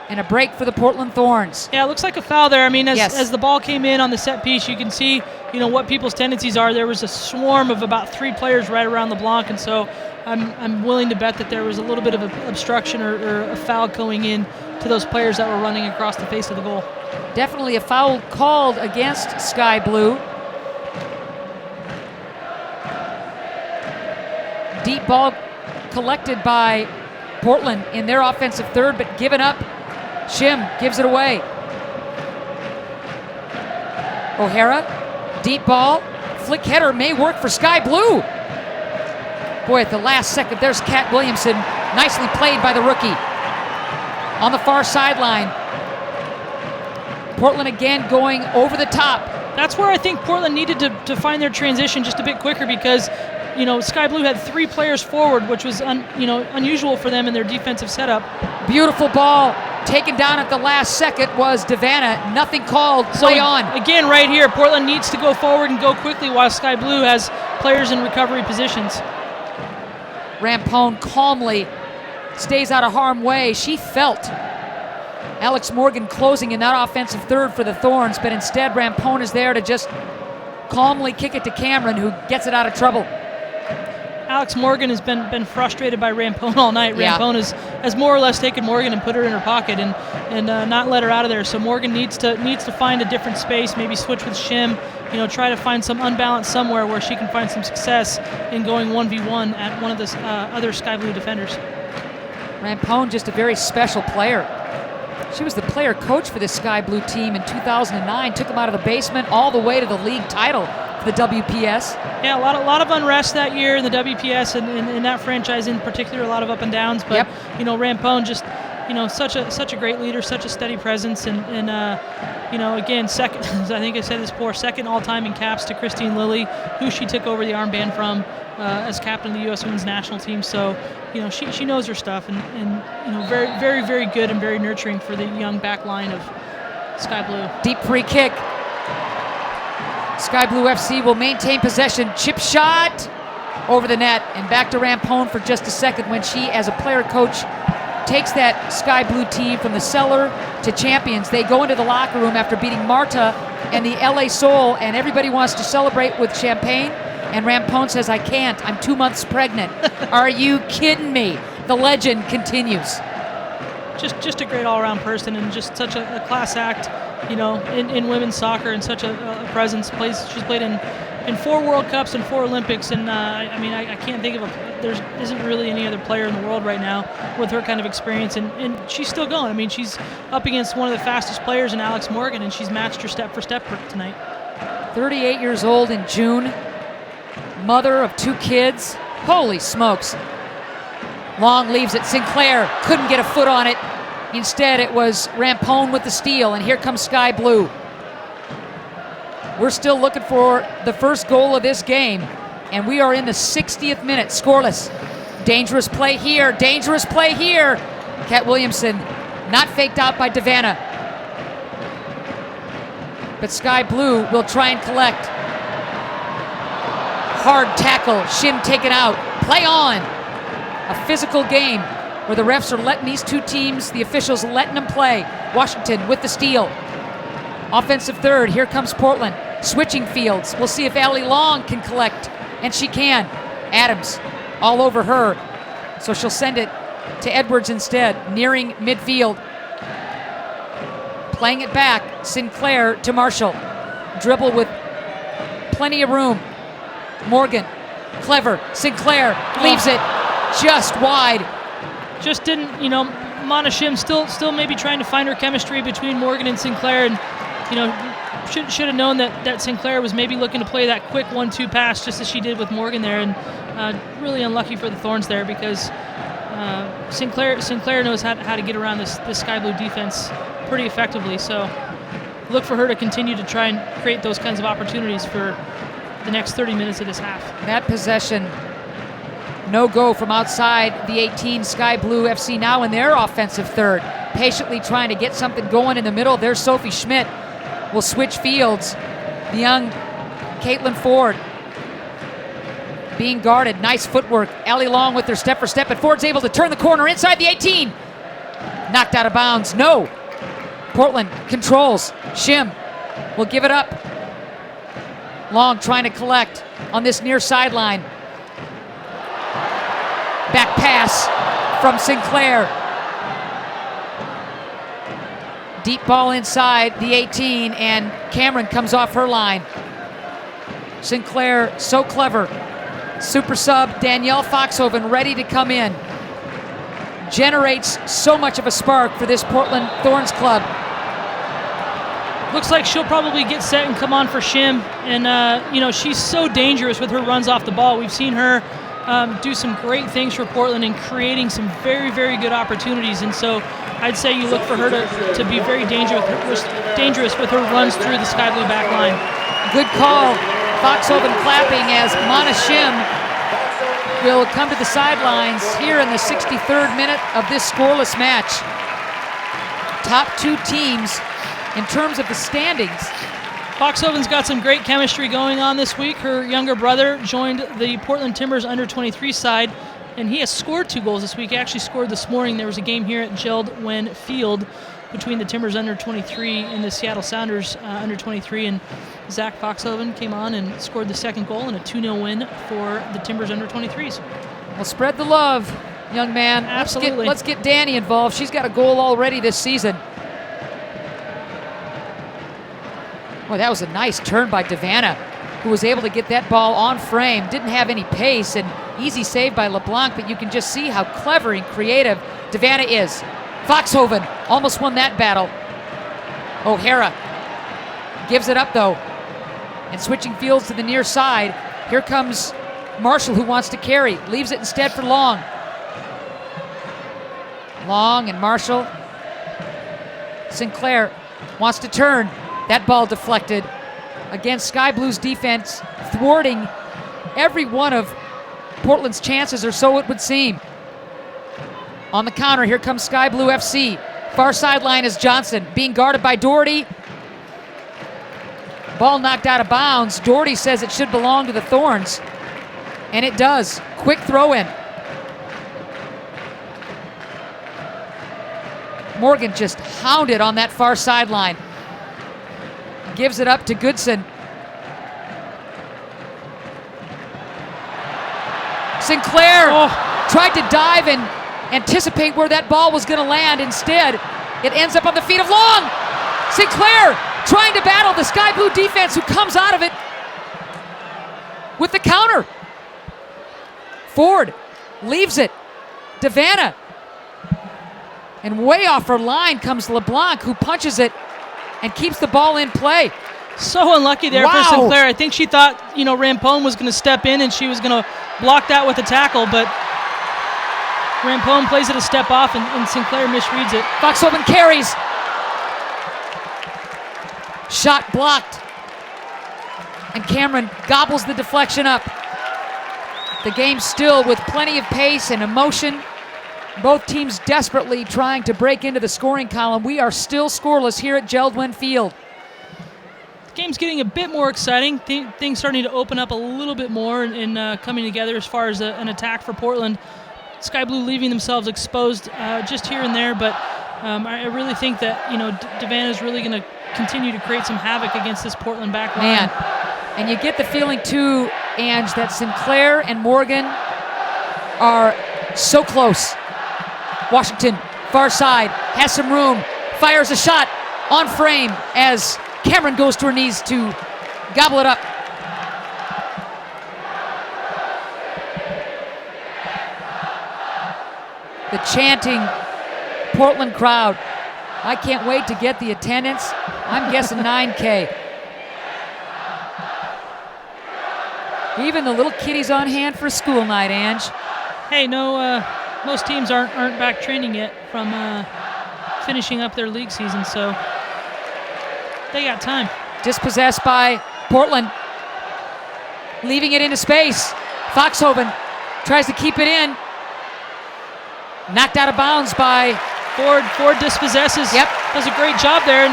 And a break for the Portland Thorns. Yeah, it looks like a foul there. I mean, as the ball came in on the set piece, you can see, you know, what people's tendencies are. There was a swarm of about 3 players right around LeBlanc, and so I'm willing to bet that there was a little bit of an obstruction or a foul going in to those players that were running across the face of the goal. Definitely a foul called against Sky Blue. Deep ball collected by Portland in their offensive third, but given up. Shim gives it away. O'Hara, deep ball, flick header may work for Sky Blue. Boy, at the last second, there's Kat Williamson. Nicely played by the rookie. On the far sideline. Portland again going over the top. that's where I think Portland needed to find their transition just a bit quicker, because Sky Blue had 3 players forward, which was unusual for them in their defensive setup. Beautiful ball taken down at the last second was Devanna. Nothing called. Play on. Again, right here, Portland needs to go forward and go quickly while Sky Blue has players in recovery positions. Rampone calmly stays out of harm's way. She felt Alex Morgan closing in that offensive third for the Thorns, but instead Rampone is there to just calmly kick it to Cameron, who gets it out of trouble. Alex Morgan has been frustrated by Rampone all night. Rampone has more or less taken Morgan and put her in her pocket and not let her out of there. So Morgan needs to find a different space, maybe switch with Shim, try to find some unbalance somewhere where she can find some success in going 1v1 at one of the other Sky Blue defenders. Rampone, just a very special player. She was the player coach for this Sky Blue team in 2009, took them out of the basement all the way to the league title for the WPS. Yeah, a lot of unrest that year in the WPS and in that franchise in particular, a lot of up and downs. But Rampone just such a great leader, such a steady presence, and again, second. I think I said this before, second all-time in caps to Christine Lilly, who she took over the armband from as captain of the U.S. Women's National Team. So she knows her stuff, and very, very, very good and very nurturing for the young back line of Sky Blue. Deep free kick. Sky Blue FC will maintain possession. Chip shot over the net, and back to Rampone for just a second when she, as a player coach, takes that Sky Blue team from the cellar to champions. They go into the locker room after beating Marta and the LA Soul, and everybody wants to celebrate with champagne. And Rampone says, "I can't. I'm 2 months pregnant." Are you kidding me? The legend continues. Just a great all-around person, and just such a class act, in women's soccer, and such a presence. She's played in 4 World Cups and 4 Olympics, and I can't think of there isn't really any other player in the world right now with her kind of experience, and she's still going. She's up against one of the fastest players in Alex Morgan, and she's matched her step for step tonight. 38 years old in June, mother of 2 kids. Holy smokes. Long leaves it. Sinclair couldn't get a foot on it. Instead, it was Rampone with the steal, and here comes Sky Blue. We're still looking for the first goal of this game, and we are in the 60th minute, scoreless. Dangerous play here, dangerous play here. Kat Williamson not faked out by Devanna. But Sky Blue will try and collect. Hard tackle, Shin taken out. Play on. A physical game where the refs are letting these 2 teams, the officials letting them play. Washington with the steal. Offensive third, here comes Portland. Switching fields. We'll see if Allie Long can collect, and she can. Adams all over her, so she'll send it to Edwards instead, nearing midfield. Playing it back, Sinclair to Marshall. Dribble with plenty of room. Morgan, clever. Sinclair leaves it just wide. Just didn't, Mana Shim still maybe trying to find her chemistry between Morgan and Sinclair, and should have known that Sinclair was maybe looking to play that quick 1-2 pass just as she did with Morgan there, and really unlucky for the Thorns there, because Sinclair knows how to get around this Sky Blue defense pretty effectively. So look for her to continue to try and create those kinds of opportunities for the next 30 minutes of this half. That possession, no go from outside the 18. Sky Blue FC now in their offensive third, patiently trying to get something going in the middle. There's Sophie Schmidt. Will switch fields. The young Caitlin Ford being guarded. Nice footwork. Allie Long with her step for step, and Ford's able to turn the corner inside the 18. Knocked out of bounds. No. Portland controls. Shim will give it up. Long trying to collect on this near sideline. Back pass from Sinclair. Deep ball inside the 18, and Cameron comes off her line. Sinclair, so clever. Super sub Danielle Foxhoven ready to come in. Generates so much of a spark for this Portland Thorns club. Looks like she'll probably get set and come on for Shim, and she's so dangerous with her runs off the ball. We've seen her do some great things for Portland and creating some very, very good opportunities, and so I'd say you look for her to be very dangerous with her runs through the Sky Blue back line. Good call. Foxhoven clapping as Mana Shim will come to the sidelines here in the 63rd minute of this scoreless match. Top two teams in terms of the standings. Foxhoven's got some great chemistry going on this week. Her younger brother joined the Portland Timbers under-23 side, and he has scored 2 goals this week. He actually scored this morning. There was a game here at JELD-WEN Field between the Timbers under-23 and the Seattle Sounders under-23, and Zach Foxhoven came on and scored the second goal in a 2-0 win for the Timbers under-23s. Well, spread the love, young man. Absolutely. Let's get Danny involved. She's got a goal already this season. Well, that was a nice turn by Devanna, who was able to get that ball on frame. Didn't have any pace, and easy save by LeBlanc, but you can just see how clever and creative Devanna is. Foxhoven almost won that battle. O'Hara gives it up, though, and switching fields to the near side. Here comes Marshall, who wants to carry. Leaves it instead for Long. Long and Marshall. Sinclair wants to turn. That ball deflected. Again, Sky Blue's defense thwarting every one of Portland's chances, or so it would seem. On the counter, here comes Sky Blue FC. Far sideline is Johnson, being guarded by Doherty. Ball knocked out of bounds. Doherty says it should belong to the Thorns, and it does. Quick throw in. Morgan just hounded on that far sideline. Gives it up to Goodson. Sinclair tried to dive and anticipate where that ball was going to land. Instead, it ends up on the feet of Long. Sinclair trying to battle the Sky Blue defense, who comes out of it with the counter. Ford leaves it. Devanna. And way off her line comes LeBlanc, who punches it and keeps the ball in play. So unlucky there for Sinclair. I think she thought, Rampone was going to step in and she was going to block that with a tackle, but Rampone plays it a step off and Sinclair misreads it. Foxhoven carries. Shot blocked. And Cameron gobbles the deflection up. The game still with plenty of pace and emotion. Both teams desperately trying to break into the scoring column. We are still scoreless here at JELD-WEN Field. The game's getting a bit more exciting. Things starting to open up a little bit more and coming together as far as an attack for Portland. Sky Blue leaving themselves exposed just here and there, but I really think that Devanna is really going to continue to create some havoc against this Portland back line. And you get the feeling too, Ange, that Sinclair and Morgan are so close. Washington, far side, has some room, fires a shot on frame as Cameron goes to her knees to gobble it up. The chanting Portland crowd. I can't wait to get the attendance. I'm guessing 9K. Even the little kiddies on hand for school night, Ange. Hey, most teams aren't back training yet from finishing up their league season, so they got time. Dispossessed by Portland. Leaving it into space. Foxhoven tries to keep it in. Knocked out of bounds by Ford dispossesses. Yep. Does a great job there,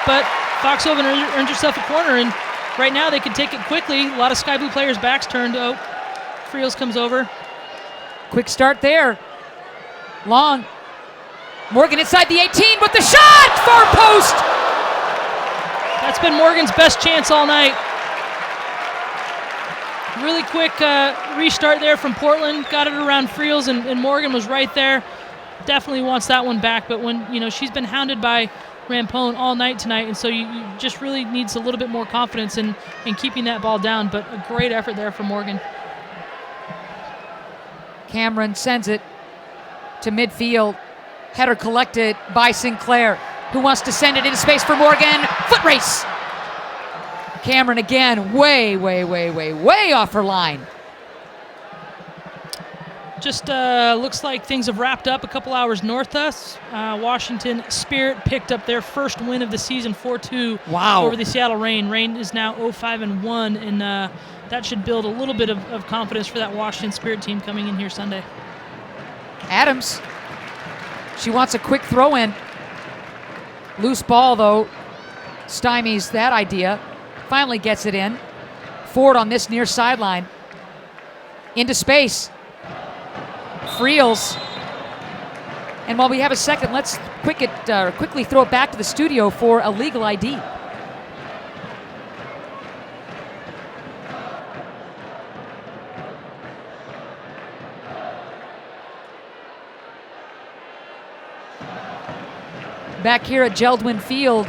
but Foxhoven earned herself a corner, and right now they can take it quickly. A lot of Sky Blue players' backs turned. Friels comes over. Quick start there. Long. Morgan inside the 18 with the shot! Far post! That's been Morgan's best chance all night. Really quick restart there from Portland. Got it around Friels, and Morgan was right there. Definitely wants that one back, but when she's been hounded by Rampone all night tonight, and so you just really needs a little bit more confidence in keeping that ball down, but a great effort there from Morgan. Cameron sends it to midfield. Header collected by Sinclair, who wants to send it into space for Morgan. Foot race. Cameron again, way off her line. just looks like things have wrapped up a couple hours north of us. Washington Spirit picked up their first win of the season, 4-2 over the Seattle Reign. Reign is now 0-5-1, and that should build a little bit of confidence for that Washington Spirit team coming in here Sunday. Adams, she wants a quick throw in. Loose ball, though, stymies that idea. Finally gets it in. Ford on this near sideline. Into space. Friels. And while we have a second, let's quickly throw it back to the studio for a legal ID. Back here at JELD-WEN Field,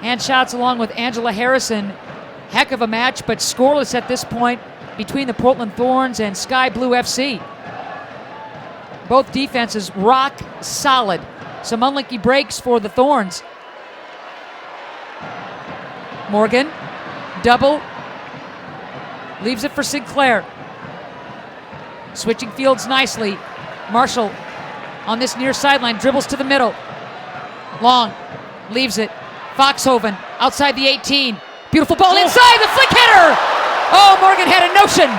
and shots along with Angela Harrison. Heck of a match, but scoreless at this point between the Portland Thorns and Sky Blue FC. Both defenses rock solid. Some unlucky breaks for the Thorns. Morgan, double, leaves it for Sinclair. Switching fields nicely. Marshall on this near sideline, dribbles to the middle. Long, leaves it. Foxhoven outside the 18. Beautiful ball inside, the flick hitter! Oh, Morgan had a notion.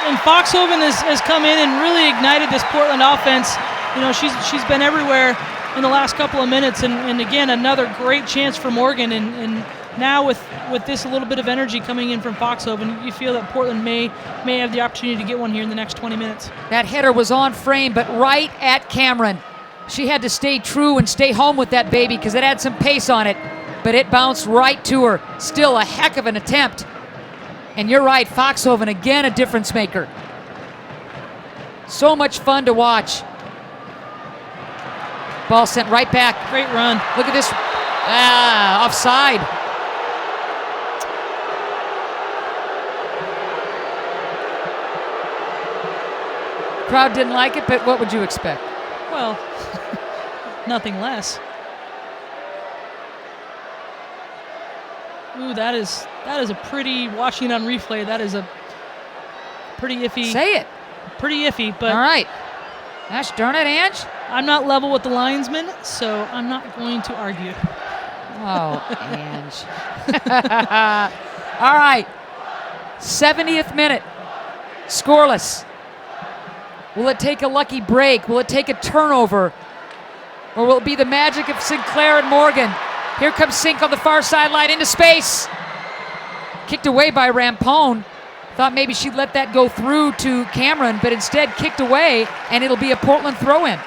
And Foxhoven has come in and really ignited this Portland offense. You know, she's been everywhere in the last couple of minutes, and again, another great chance for Morgan. And now with this a little bit of energy coming in from Foxhoven, you feel that Portland may have the opportunity to get one here in the next 20 minutes. That header was on frame, but right at Cameron. She had to stay true and stay home with that baby because it had some pace on it, but it bounced right to her. Still a heck of an attempt. And you're right, Foxhoven again a difference maker. So much fun to watch. Ball sent right back. Great run. Look at this. Offside. Crowd didn't like it, but what would you expect? Well, nothing less. Ooh, that is a pretty, watching it on replay, that is a pretty iffy. Say it. Pretty iffy, but. All right. Gosh darn it, Ange. I'm not level with the linesman, so I'm not going to argue. Oh, Ange. All right. 70th minute. Scoreless. Will it take a lucky break? Will it take a turnover? Or will it be the magic of Sinclair and Morgan? Here comes Sink on the far sideline into space. Kicked away by Rampone. Thought maybe she'd let that go through to Cameron, but instead kicked away, and it'll be a Portland throw-in.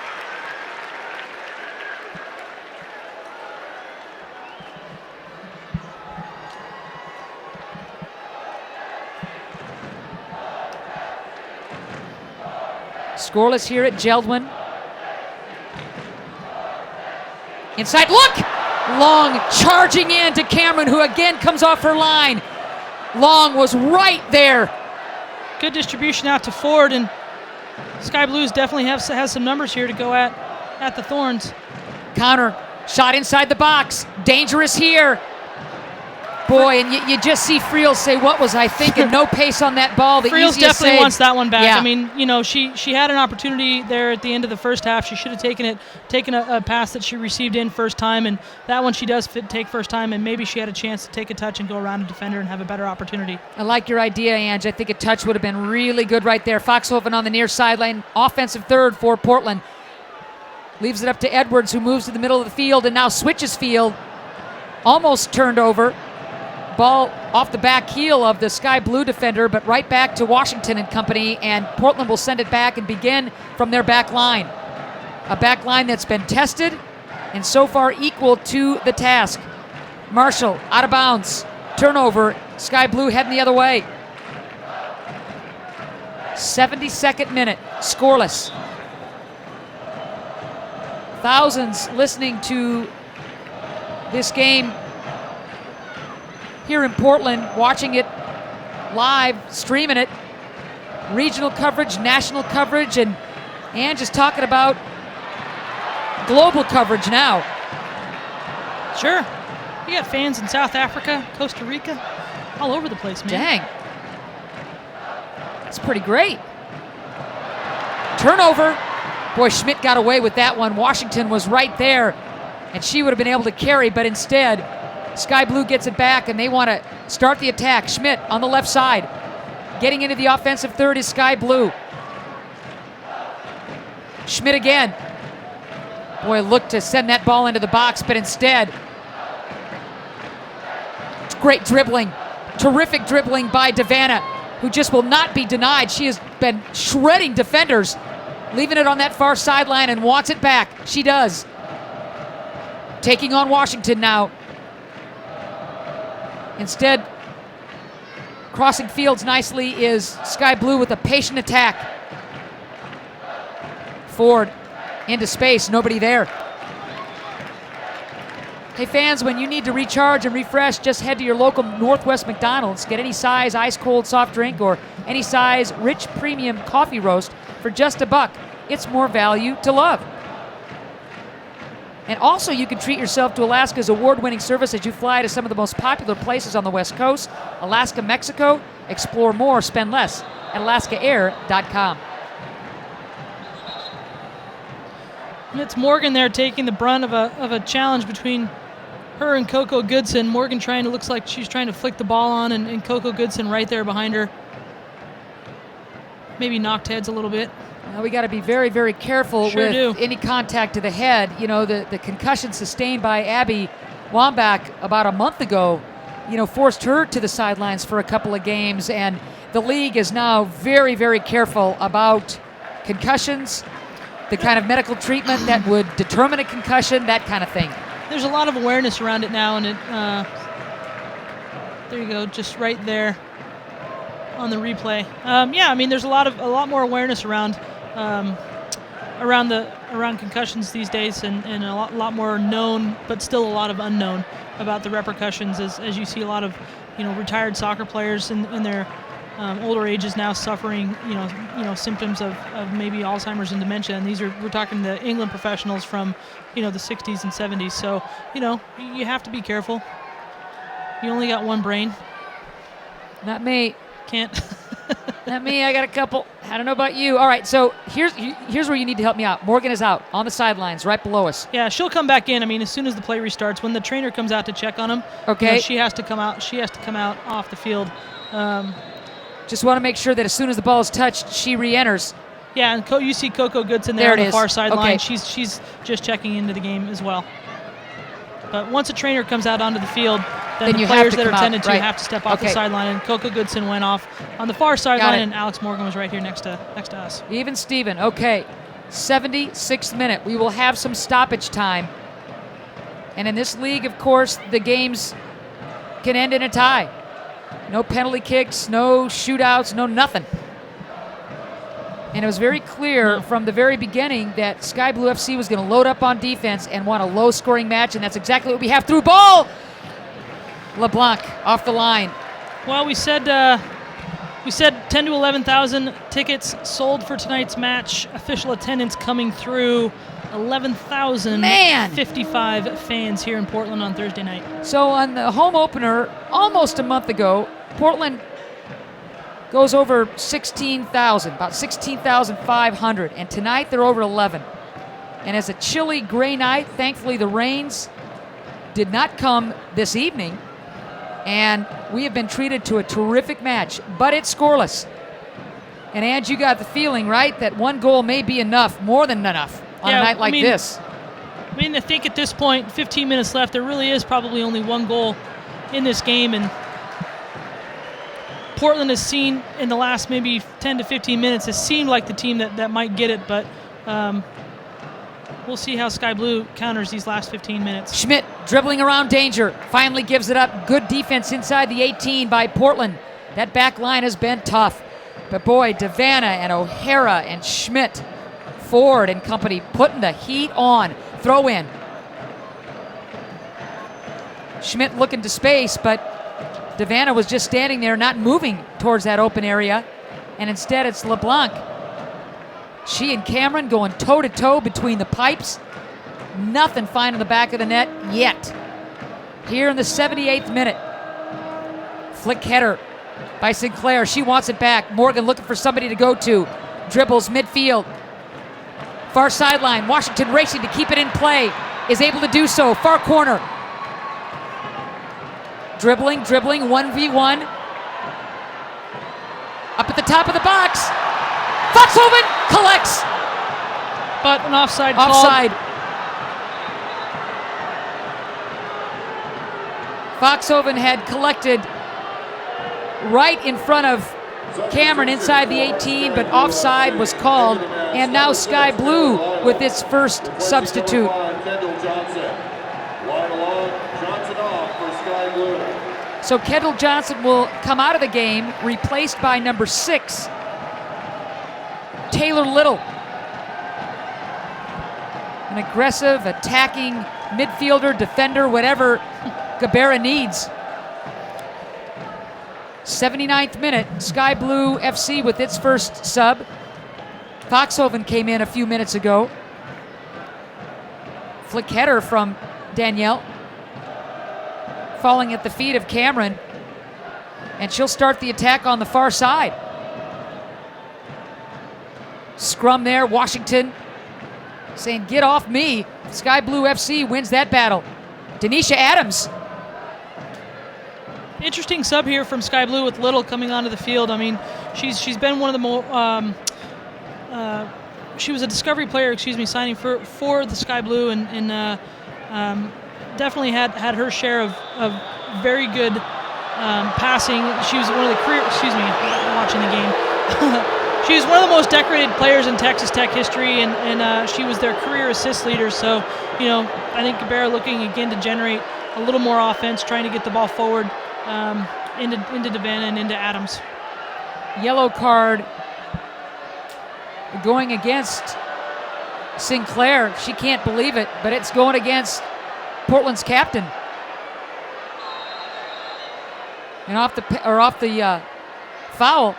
Scoreless here at JELD-WEN. Inside, look! Long charging in to Cameron, who again comes off her line. Long was right there. Good distribution out to Ford, and Sky Blues definitely has some numbers here to go at the Thorns. Counter, shot inside the box. Dangerous here. Boy, and you just see Friels say, what was I thinking? No pace on that ball. The Friels easiest definitely save. wants that one back. Yeah. I mean, you know, she had an opportunity there at the end of the first half. She should have taken a pass that she received in first time, and that one she does take first time, and maybe she had a chance to take a touch and go around a defender and have a better opportunity. I like your idea, Ange. I think a touch would have been really good right there. Foxhoven on the near sideline. Offensive third for Portland. Leaves it up to Edwards, who moves to the middle of the field and now switches field. Almost turned over. Ball off the back heel of the Sky Blue defender, but right back to Washington and company, and Portland will send it back and begin from their back line. A back line that's been tested and so far equal to the task. Marshall out of bounds. Turnover. Sky Blue heading the other way. 72nd minute. Scoreless. Thousands listening to this game here in Portland, watching it live, streaming it. Regional coverage, national coverage, and just talking about global coverage now. Sure. You got fans in South Africa, Costa Rica, all over the place, man. Dang. That's pretty great. Turnover. Boy, Schmidt got away with that one. Washington was right there, and she would have been able to carry, but instead, Sky Blue gets it back, and they want to start the attack. Schmidt on the left side. Getting into the offensive third is Sky Blue. Schmidt again. Boy, looked to send that ball into the box, but instead, great dribbling. Terrific dribbling by Devanna, who just will not be denied. She has been shredding defenders, leaving it on that far sideline and wants it back. She does. Taking on Washington now. Instead, crossing fields nicely is Sky Blue with a patient attack. Ford into space, nobody there. Hey fans, when you need to recharge and refresh, just head to your local Northwest McDonald's. Get any size ice-cold soft drink or any size rich premium coffee roast for just $1. It's more value to love. And also you can treat yourself to Alaska's award-winning service as you fly to some of the most popular places on the West Coast. Alaska, Mexico. Explore more, spend less at alaskaair.com. And it's Morgan there taking the brunt of a challenge between her and Coco Goodson. Morgan looks like she's trying to flick the ball on, and Coco Goodson right there behind her. Maybe knocked heads a little bit. Well, we got to be very, very careful with any contact to the head. You know, the concussion sustained by Abby Wambach about a month ago, forced her to the sidelines for a couple of games, and the league is now very, very careful about concussions, the kind of medical treatment that would determine a concussion, that kind of thing. There's a lot of awareness around it now, and there you go, just right there on the replay. There's a lot more awareness around concussions these days, and a lot more known, but still a lot of unknown about the repercussions. As you see a lot of retired soccer players in their older ages now suffering symptoms of maybe Alzheimer's and dementia, and we're talking the England professionals from the 60s and 70s. So you have to be careful. You only got one brain. Not me. Can't. Not me. I got a couple. I don't know about you. All right, so here's where you need to help me out. Morgan is out on the sidelines, right below us. Yeah, she'll come back in. I mean, as soon as the play restarts, when the trainer comes out to check on him, okay, she has to come out. She has to come out off the field. Just want to make sure that as soon as the ball is touched, she re-enters. Yeah, and you see Coco Goodson there on the far sideline. Okay. She's just checking into the game as well. But once a trainer comes out onto the field, then the players that are attended to have to step off the sideline. And Coco Goodson went off on the far sideline, and Alex Morgan was right here next to us. Even Steven. Okay, 76th minute. We will have some stoppage time. And in this league, of course, the games can end in a tie. No penalty kicks, no shootouts, no nothing. And it was very clear from the very beginning that Sky Blue FC was going to load up on defense and want a low-scoring match, and that's exactly what we have. Through ball! LeBlanc off the line. Well, we said 10 to 11,000 tickets sold for tonight's match. Official attendance coming through 11,055 fans here in Portland on Thursday night. So on the home opener, almost a month ago, Portland goes over 16,000, about 16,500, and tonight they're over 11. And as a chilly, gray night, thankfully the rains did not come this evening, and we have been treated to a terrific match, but it's scoreless. And Ange, you got the feeling, right, that one goal may be enough, more than enough, on a night like this. I think at this point, 15 minutes left, there really is probably only one goal in this game, and Portland has seen in the last maybe 10 to 15 minutes, has seemed like the team that might get it, but we'll see how Sky Blue counters these last 15 minutes. Schmidt dribbling around danger, finally gives it up. Good defense inside the 18 by Portland. That back line has been tough. But boy, Devanna and O'Hara and Schmidt, Ford and company putting the heat on. Throw in. Schmidt looking to space, but Devanna was just standing there, not moving towards that open area. And instead it's LeBlanc. She and Cameron going toe-to-toe between the pipes. Nothing finding the back of the net yet. Here in the 78th minute. Flick header by Sinclair. She wants it back. Morgan looking for somebody to go to. Dribbles midfield. Far sideline, Washington racing to keep it in play. Is able to do so, far corner. Dribbling, 1v1. Up at the top of the box. Foxhoven collects. But an offside call. Offside. Foxhoven had collected right in front of Cameron inside the 18, but offside was called. And now Sky Blue with its first substitute. So Kendall Johnson will come out of the game, replaced by number 6, Taylor Little. An aggressive, attacking midfielder, defender, whatever Gabera needs. 79th minute, Sky Blue FC with its first sub. Foxhoven came in a few minutes ago. Flick header from Danielle. Falling at the feet of Cameron. And she'll start the attack on the far side. Scrum there, Washington saying, get off me. Sky Blue FC wins that battle. Denisha Adams. Interesting sub here from Sky Blue with Little coming onto the field. I mean, she's been one of the more she was a discovery player, signing for the Sky Blue, and definitely had her share of very good passing. She was one of the career. Watching the game. She was one of the most decorated players in Texas Tech history, and she was their career assist leader. So, I think Gabera looking again to generate a little more offense, trying to get the ball forward into Devanna and into Adams. Yellow card going against Sinclair. She can't believe it, but it's going against Portland's captain. And off the foul,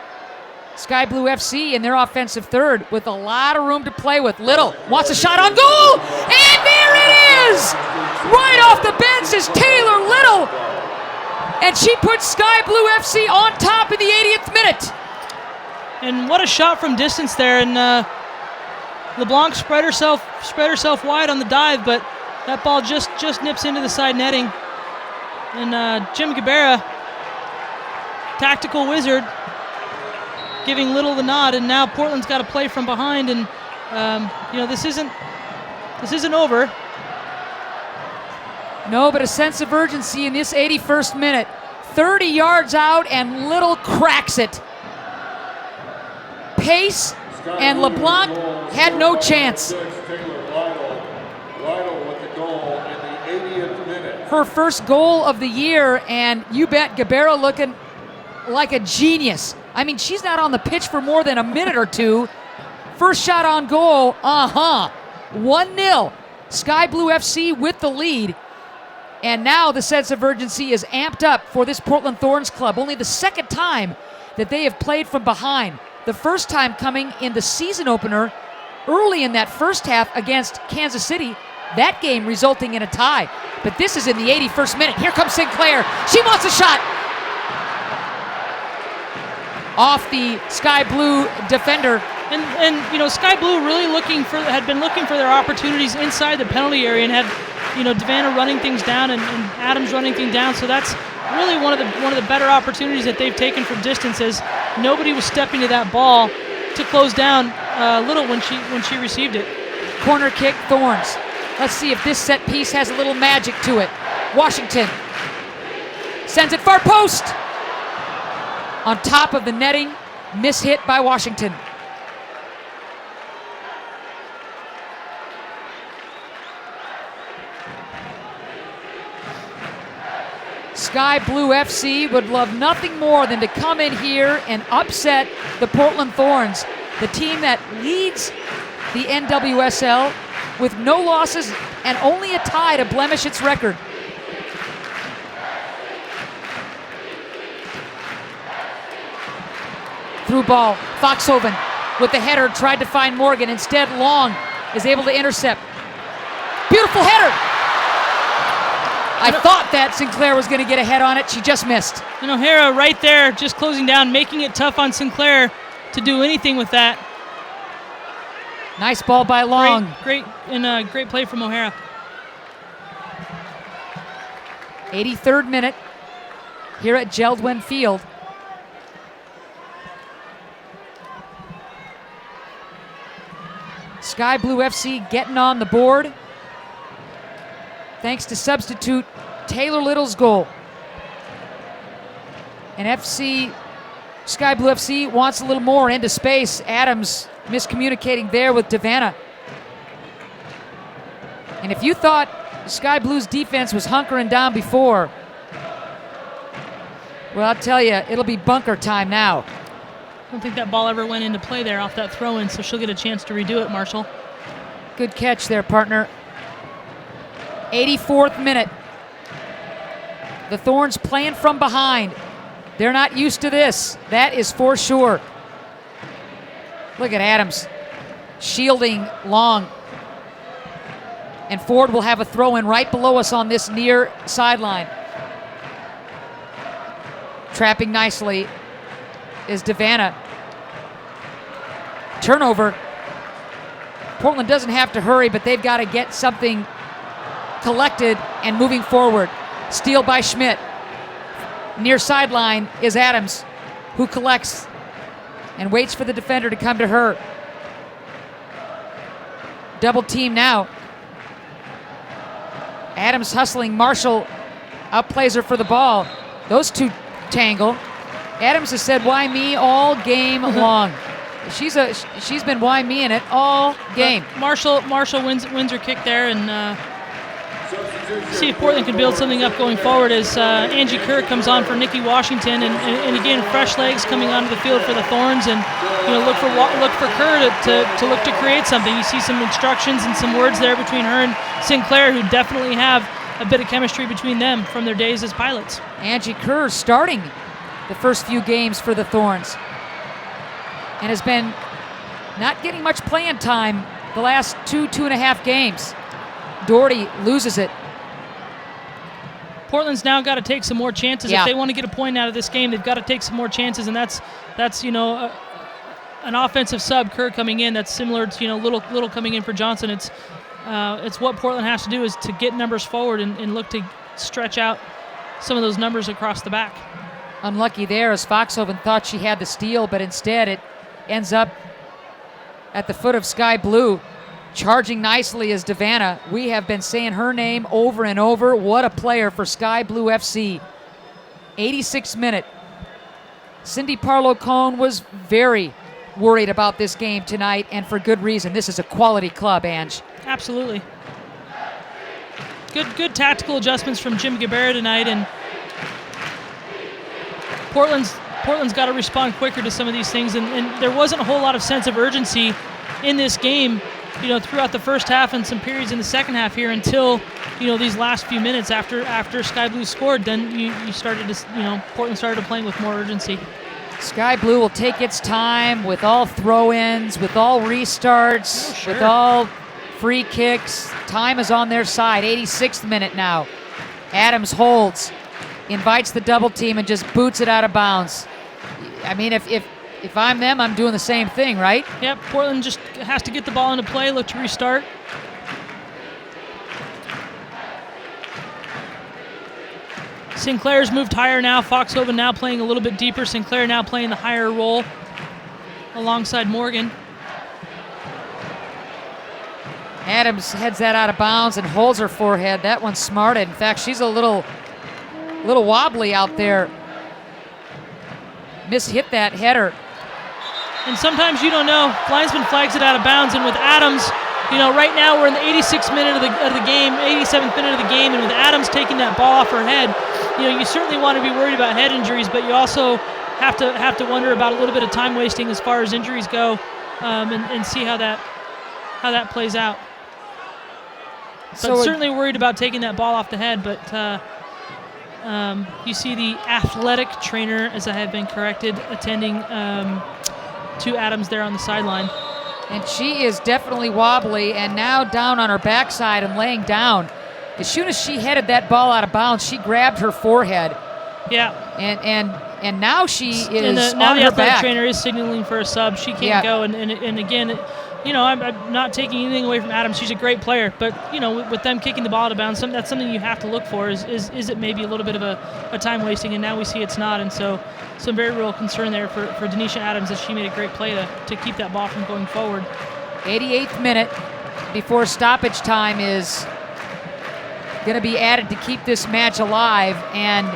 Sky Blue FC in their offensive third with a lot of room to play with. Little wants a shot on goal, and there it is! Right off the bench is Taylor Little, and she puts Sky Blue FC on top in the 80th minute. And what a shot from distance there, and LeBlanc spread herself wide on the dive, but that ball just nips into the side netting. And Jim Gabera, tactical wizard, giving Little the nod, and now Portland's got to play from behind, and this isn't over. No, but a sense of urgency in this 81st minute. 30 yards out, and Little cracks it. Pace, and LeBlanc had no chance. Her first goal of the year, and you bet Gabera looking like a genius. I mean, she's not on the pitch for more than a minute or two. First shot on goal, 1-0. Sky Blue FC with the lead. And now the sense of urgency is amped up for this Portland Thorns club. Only the second time that they have played from behind. The first time coming in the season opener early in that first half against Kansas City. That game resulting in a tie. But this is in the 81st minute. Here comes Sinclair. She wants a shot. Off the Sky Blue defender. And Sky Blue really had been looking for their opportunities inside the penalty area, and had Devanna running things down and Adams running things down. So that's really one of the better opportunities that they've taken from distance, as nobody was stepping to that ball to close down Little when she received it. Corner kick, Thorns. Let's see if this set piece has a little magic to it. Washington sends it far post. On top of the netting, mishit by Washington. Sky Blue FC would love nothing more than to come in here and upset the Portland Thorns, the team that leads the NWSL with no losses and only a tie to blemish its record. Through ball, Foxhoven with the header tried to find Morgan. Instead, Long is able to intercept. Beautiful header! I thought that Sinclair was going to get a head on it. She just missed. And O'Hara right there, just closing down, making it tough on Sinclair to do anything with that. Nice ball by Long. Great play from O'Hara. 83rd minute here at JELD-WEN Field. Sky Blue FC getting on the board thanks to substitute Taylor Little's goal. And Sky Blue FC wants a little more into space. Adams miscommunicating there with Devanna. And if you thought Sky Blue's defense was hunkering down before, well, I'll tell you, it'll be bunker time now. I don't think that ball ever went into play there off that throw-in, so she'll get a chance to redo it, Marshall. Good catch there, partner. 84th minute. The Thorns playing from behind. They're not used to this. That is for sure. Look at Adams shielding Long. And Ford will have a throw-in right below us on this near sideline. Trapping nicely is Devanna. Turnover. Portland doesn't have to hurry, but they've got to get something collected and moving forward. Steal by Schmidt. Near sideline is Adams, who collects and waits for the defender to come to her. Double team now. Adams hustling. Marshall outplays her for the ball. Those two tangle. Adams has said, "Why me?" all game long. She's been why me in it all game. Marshall wins her kick there, and see if Portland can build something up going forward as Angie Kerr comes on for Nikki Washington, and again fresh legs coming onto the field for the Thorns, and look for Kerr to look to create something. You see some instructions and some words there between her and Sinclair, who definitely have a bit of chemistry between them from their days as pilots. Angie Kerr starting the first few games for the Thorns and has been not getting much playing time the last two and a half games. Doherty loses it. Portland's now got to take some more chances. Yeah. If they want to get a point out of this game, they've got to take some more chances, and that's an offensive sub, Kerr coming in. That's similar to Little coming in for Johnson. It's what Portland has to do is to get numbers forward and look to stretch out some of those numbers across the back. Unlucky there as Foxhoven thought she had the steal, but instead it ends up at the foot of Sky Blue. Charging nicely is Devanna. We have been saying her name over and over. What a player for Sky Blue FC. 86th minute. Cindy Parlow-Cohn was very worried about this game tonight, and for good reason. This is a quality club, Ange. Absolutely. Good tactical adjustments from Jim Gabera tonight, and Portland's got to respond quicker to some of these things, and there wasn't a whole lot of sense of urgency in this game, throughout the first half and some periods in the second half here until, these last few minutes after Sky Blue scored. Then you started to, Portland started playing with more urgency. Sky Blue will take its time with all throw-ins, with all restarts, with all free kicks. Time is on their side. 86th minute now. Adams holds, invites the double team, and just boots it out of bounds. I mean, if I'm them, I'm doing the same thing, right? Yep, Portland just has to get the ball into play, look to restart. Sinclair's moved higher now. Foxhoven now playing a little bit deeper. Sinclair now playing the higher role alongside Morgan. Adams heads that out of bounds and holds her forehead. That one's smarted. In fact, she's a little wobbly out there. Hit that header. And sometimes you don't know. Linesman flags it out of bounds, and with Adams, right now we're in the 86th minute of the game, 87th minute of the game, and with Adams taking that ball off her head, you certainly want to be worried about head injuries, but you also have to wonder about a little bit of time wasting as far as injuries go, and see how that plays out. But certainly worried about taking that ball off the head, but you see the athletic trainer, as I have been corrected, attending to Adams there on the sideline. And she is definitely wobbly and now down on her backside and laying down. As soon as she headed that ball out of bounds, she grabbed her forehead. Yeah. And now she is now on the her athletic back. trainer is signaling for a sub. She can't go. And again, I'm not taking anything away from Adams. She's a great player, but with them kicking the ball out of bounds, that's something you have to look for. Is it maybe a little bit of a time wasting? And now we see it's not, and so some very real concern there for Denisha Adams, that she made a great play to keep that ball from going forward. 88th minute before stoppage time is going to be added to keep this match alive, and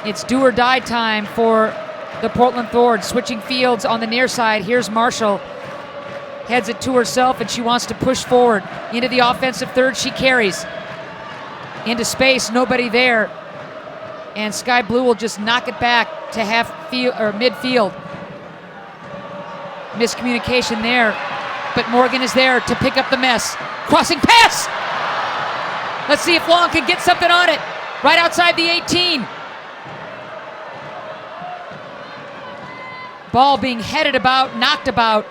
it's do or die time for the Portland Thorns. Switching fields on the near side. Here's Marshall. Heads it to herself, and she wants to push forward into the offensive third. She carries into space, nobody there, and Sky Blue will just knock it back to half field or midfield. Miscommunication there, but Morgan is there to pick up the mess. Crossing pass. Let's see if Long can get something on it. Right outside the 18. Ball being headed about, knocked about.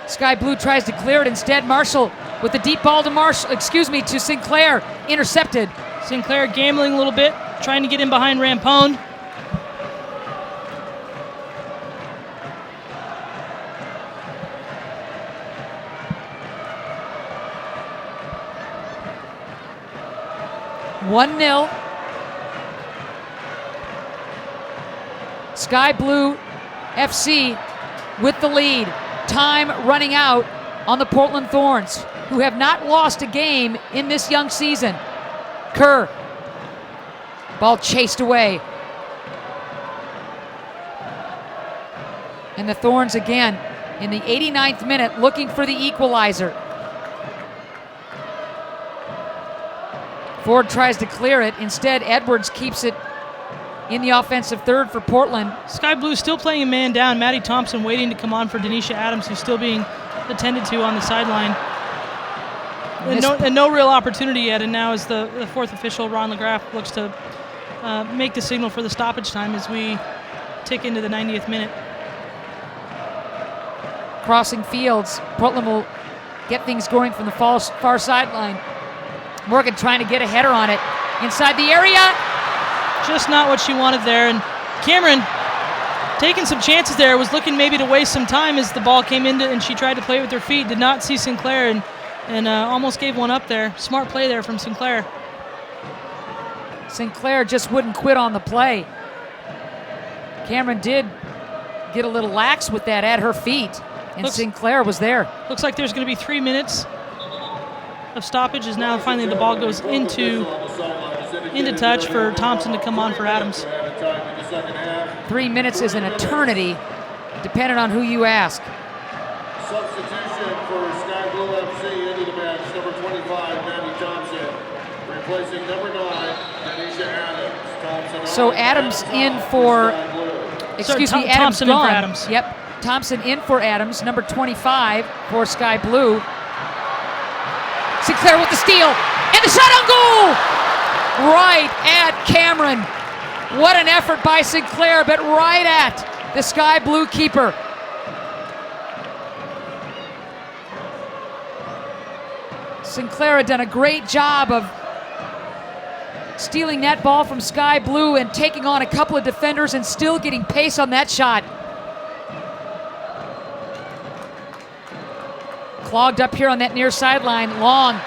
Sky Blue tries to clear it. Instead, Marshall with the deep ball to Sinclair. Intercepted. Sinclair gambling a little bit, trying to get in behind Rampone. (1-0). Sky Blue FC with the lead. Time running out on the Portland Thorns, who have not lost a game in this young season. Kerr. Ball chased away. And the Thorns again in the 89th minute looking for the equalizer. Ford tries to clear it. Instead, Edwards keeps it in the offensive third for Portland. Sky Blue still playing a man down. Maddie Thompson waiting to come on for Denisha Adams, who's still being attended to on the sideline. And no real opportunity yet. And now as the fourth official, Ron LeGraff, looks to make the signal for the stoppage time as we tick into the 90th minute. Crossing fields. Portland will get things going from the far sideline. Morgan trying to get a header on it. Inside the area. Just not what she wanted there. And Cameron taking some chances there, was looking maybe to waste some time as the ball came in and she tried to play with her feet. Did not see Sinclair and almost gave one up there. Smart play there from Sinclair. Sinclair just wouldn't quit on the play. Cameron did get a little lax with that at her feet, and Sinclair was there. Looks like there's going to be 3 minutes of stoppage as now finally the ball goes into touch for Thompson to come on for Adams. 3 minutes is an eternity, depending on who you ask. Substitution for Sky Blue FC into the match, number 25, Maddie Thompson, replacing number 9, Denisha Adams. Thompson so Adams in for, Adams Thompson gone. In for Adams. Yep, Thompson in for Adams, number 25 for Sky Blue. Sinclair with the steal, and the shot on goal! Right at Cameron. What an effort by Sinclair, but right at the Sky Blue keeper. Sinclair had done a great job of stealing that ball from Sky Blue and taking on a couple of defenders and still getting pace on that shot. Clogged up here on that near sideline. Long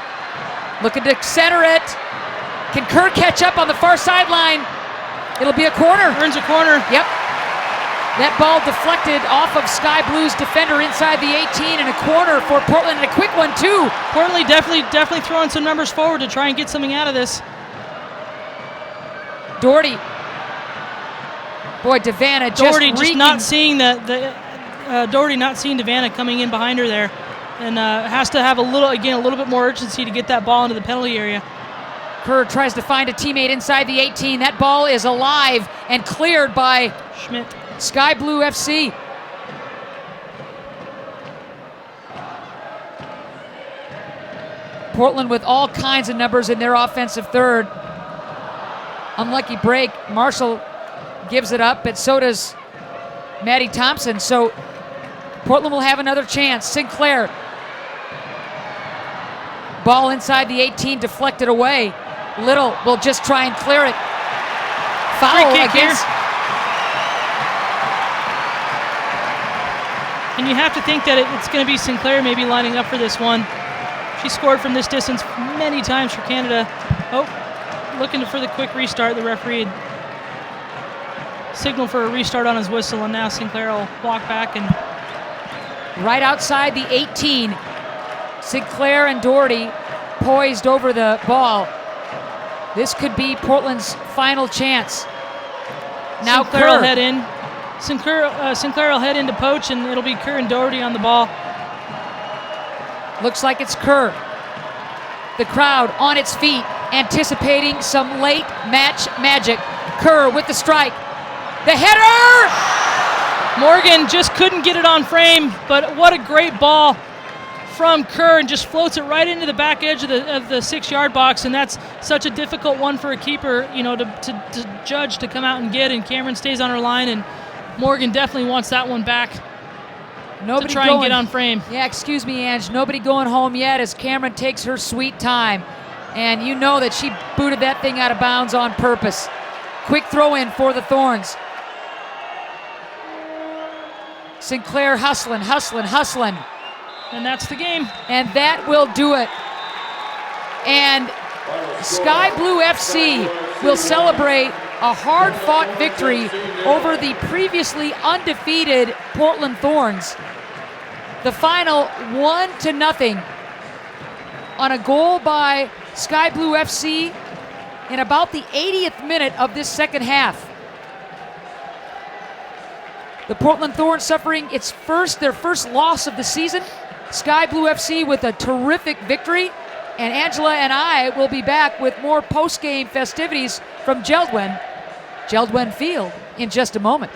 looking to center it. Can Kerr catch up on the far sideline? It'll be a corner. Earns a corner. Yep. That ball deflected off of Sky Blue's defender inside the 18 and a corner for Portland, and a quick one too. Portland definitely throwing some numbers forward to try and get something out of this. Doherty. Boy, Devanna just not seeing Doherty not seeing Devanna coming in behind her there, and has to have a little bit more urgency to get that ball into the penalty area. Kerr tries to find a teammate inside the 18. That ball is alive and cleared by Schmidt. Sky Blue FC. Portland with all kinds of numbers in their offensive third. Unlucky break. Marshall gives it up, but so does Maddie Thompson. So Portland will have another chance. Sinclair. Ball inside the 18, deflected away. Little will just try and clear it. Foul against. And you have to think that it's going to be Sinclair maybe lining up for this one. She scored from this distance many times for Canada. Oh, looking for the quick restart. The referee had signaled for a restart on his whistle, and now Sinclair will walk back. And right outside the 18, Sinclair and Doherty poised over the ball. This could be Portland's final chance. Now Sinclair Kerr will head in. Sinclair will head into poach, and it'll be Kerr and Doherty on the ball. Looks like it's Kerr. The crowd on its feet, anticipating some late match magic. Kerr with the strike. The header! Morgan just couldn't get it on frame, but what a great ball from Kerr, and just floats it right into the back edge of the 6-yard box, and that's such a difficult one for a keeper, to judge, to come out and get, and Cameron stays on her line, and Morgan definitely wants that one back. Nobody to try and get on frame. Yeah, excuse me, Ange. Nobody going home yet as Cameron takes her sweet time. And you know that she booted that thing out of bounds on purpose. Quick throw in for the Thorns. Sinclair hustling. And that's the game. And that will do it. And Sky Blue FC will celebrate a hard-fought victory over the previously undefeated Portland Thorns. The final 1-0 on a goal by Sky Blue FC in about the 80th minute of this second half. The Portland Thorns suffering their first loss of the season. Sky Blue FC with a terrific victory. And Angela and I will be back with more post-game festivities from JELD-WEN Field in just a moment.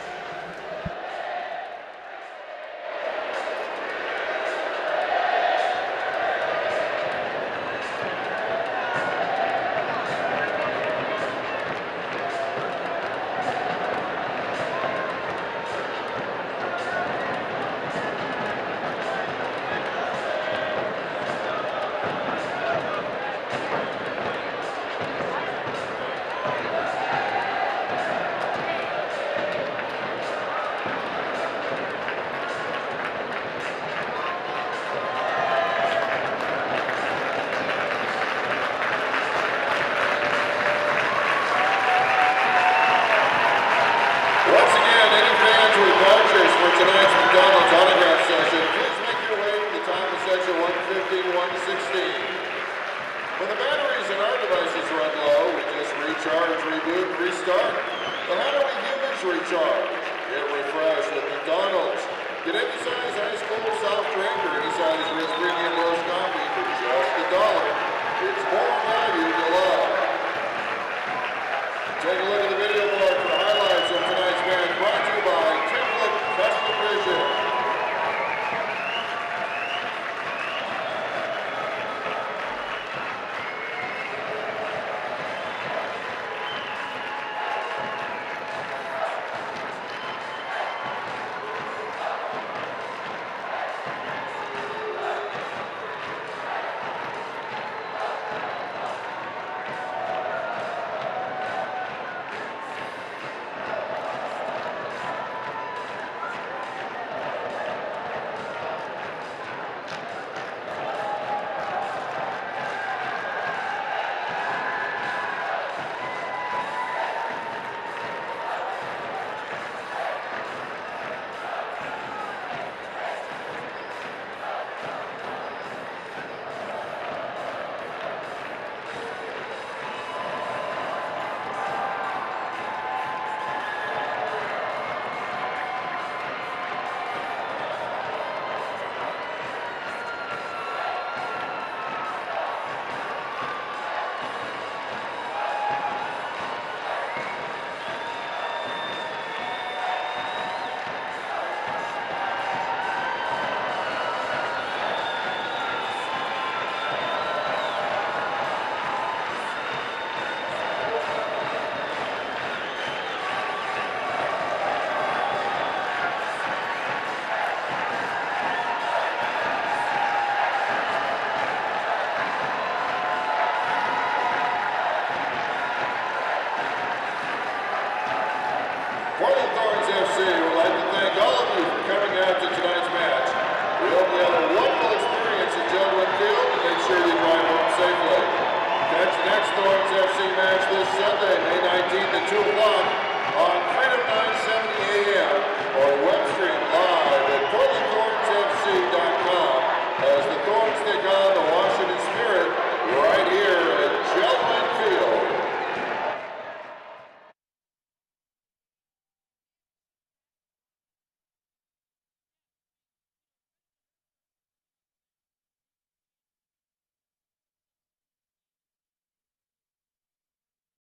Get any size ice cold soft drink or any size Pregame roast coffee for just $1.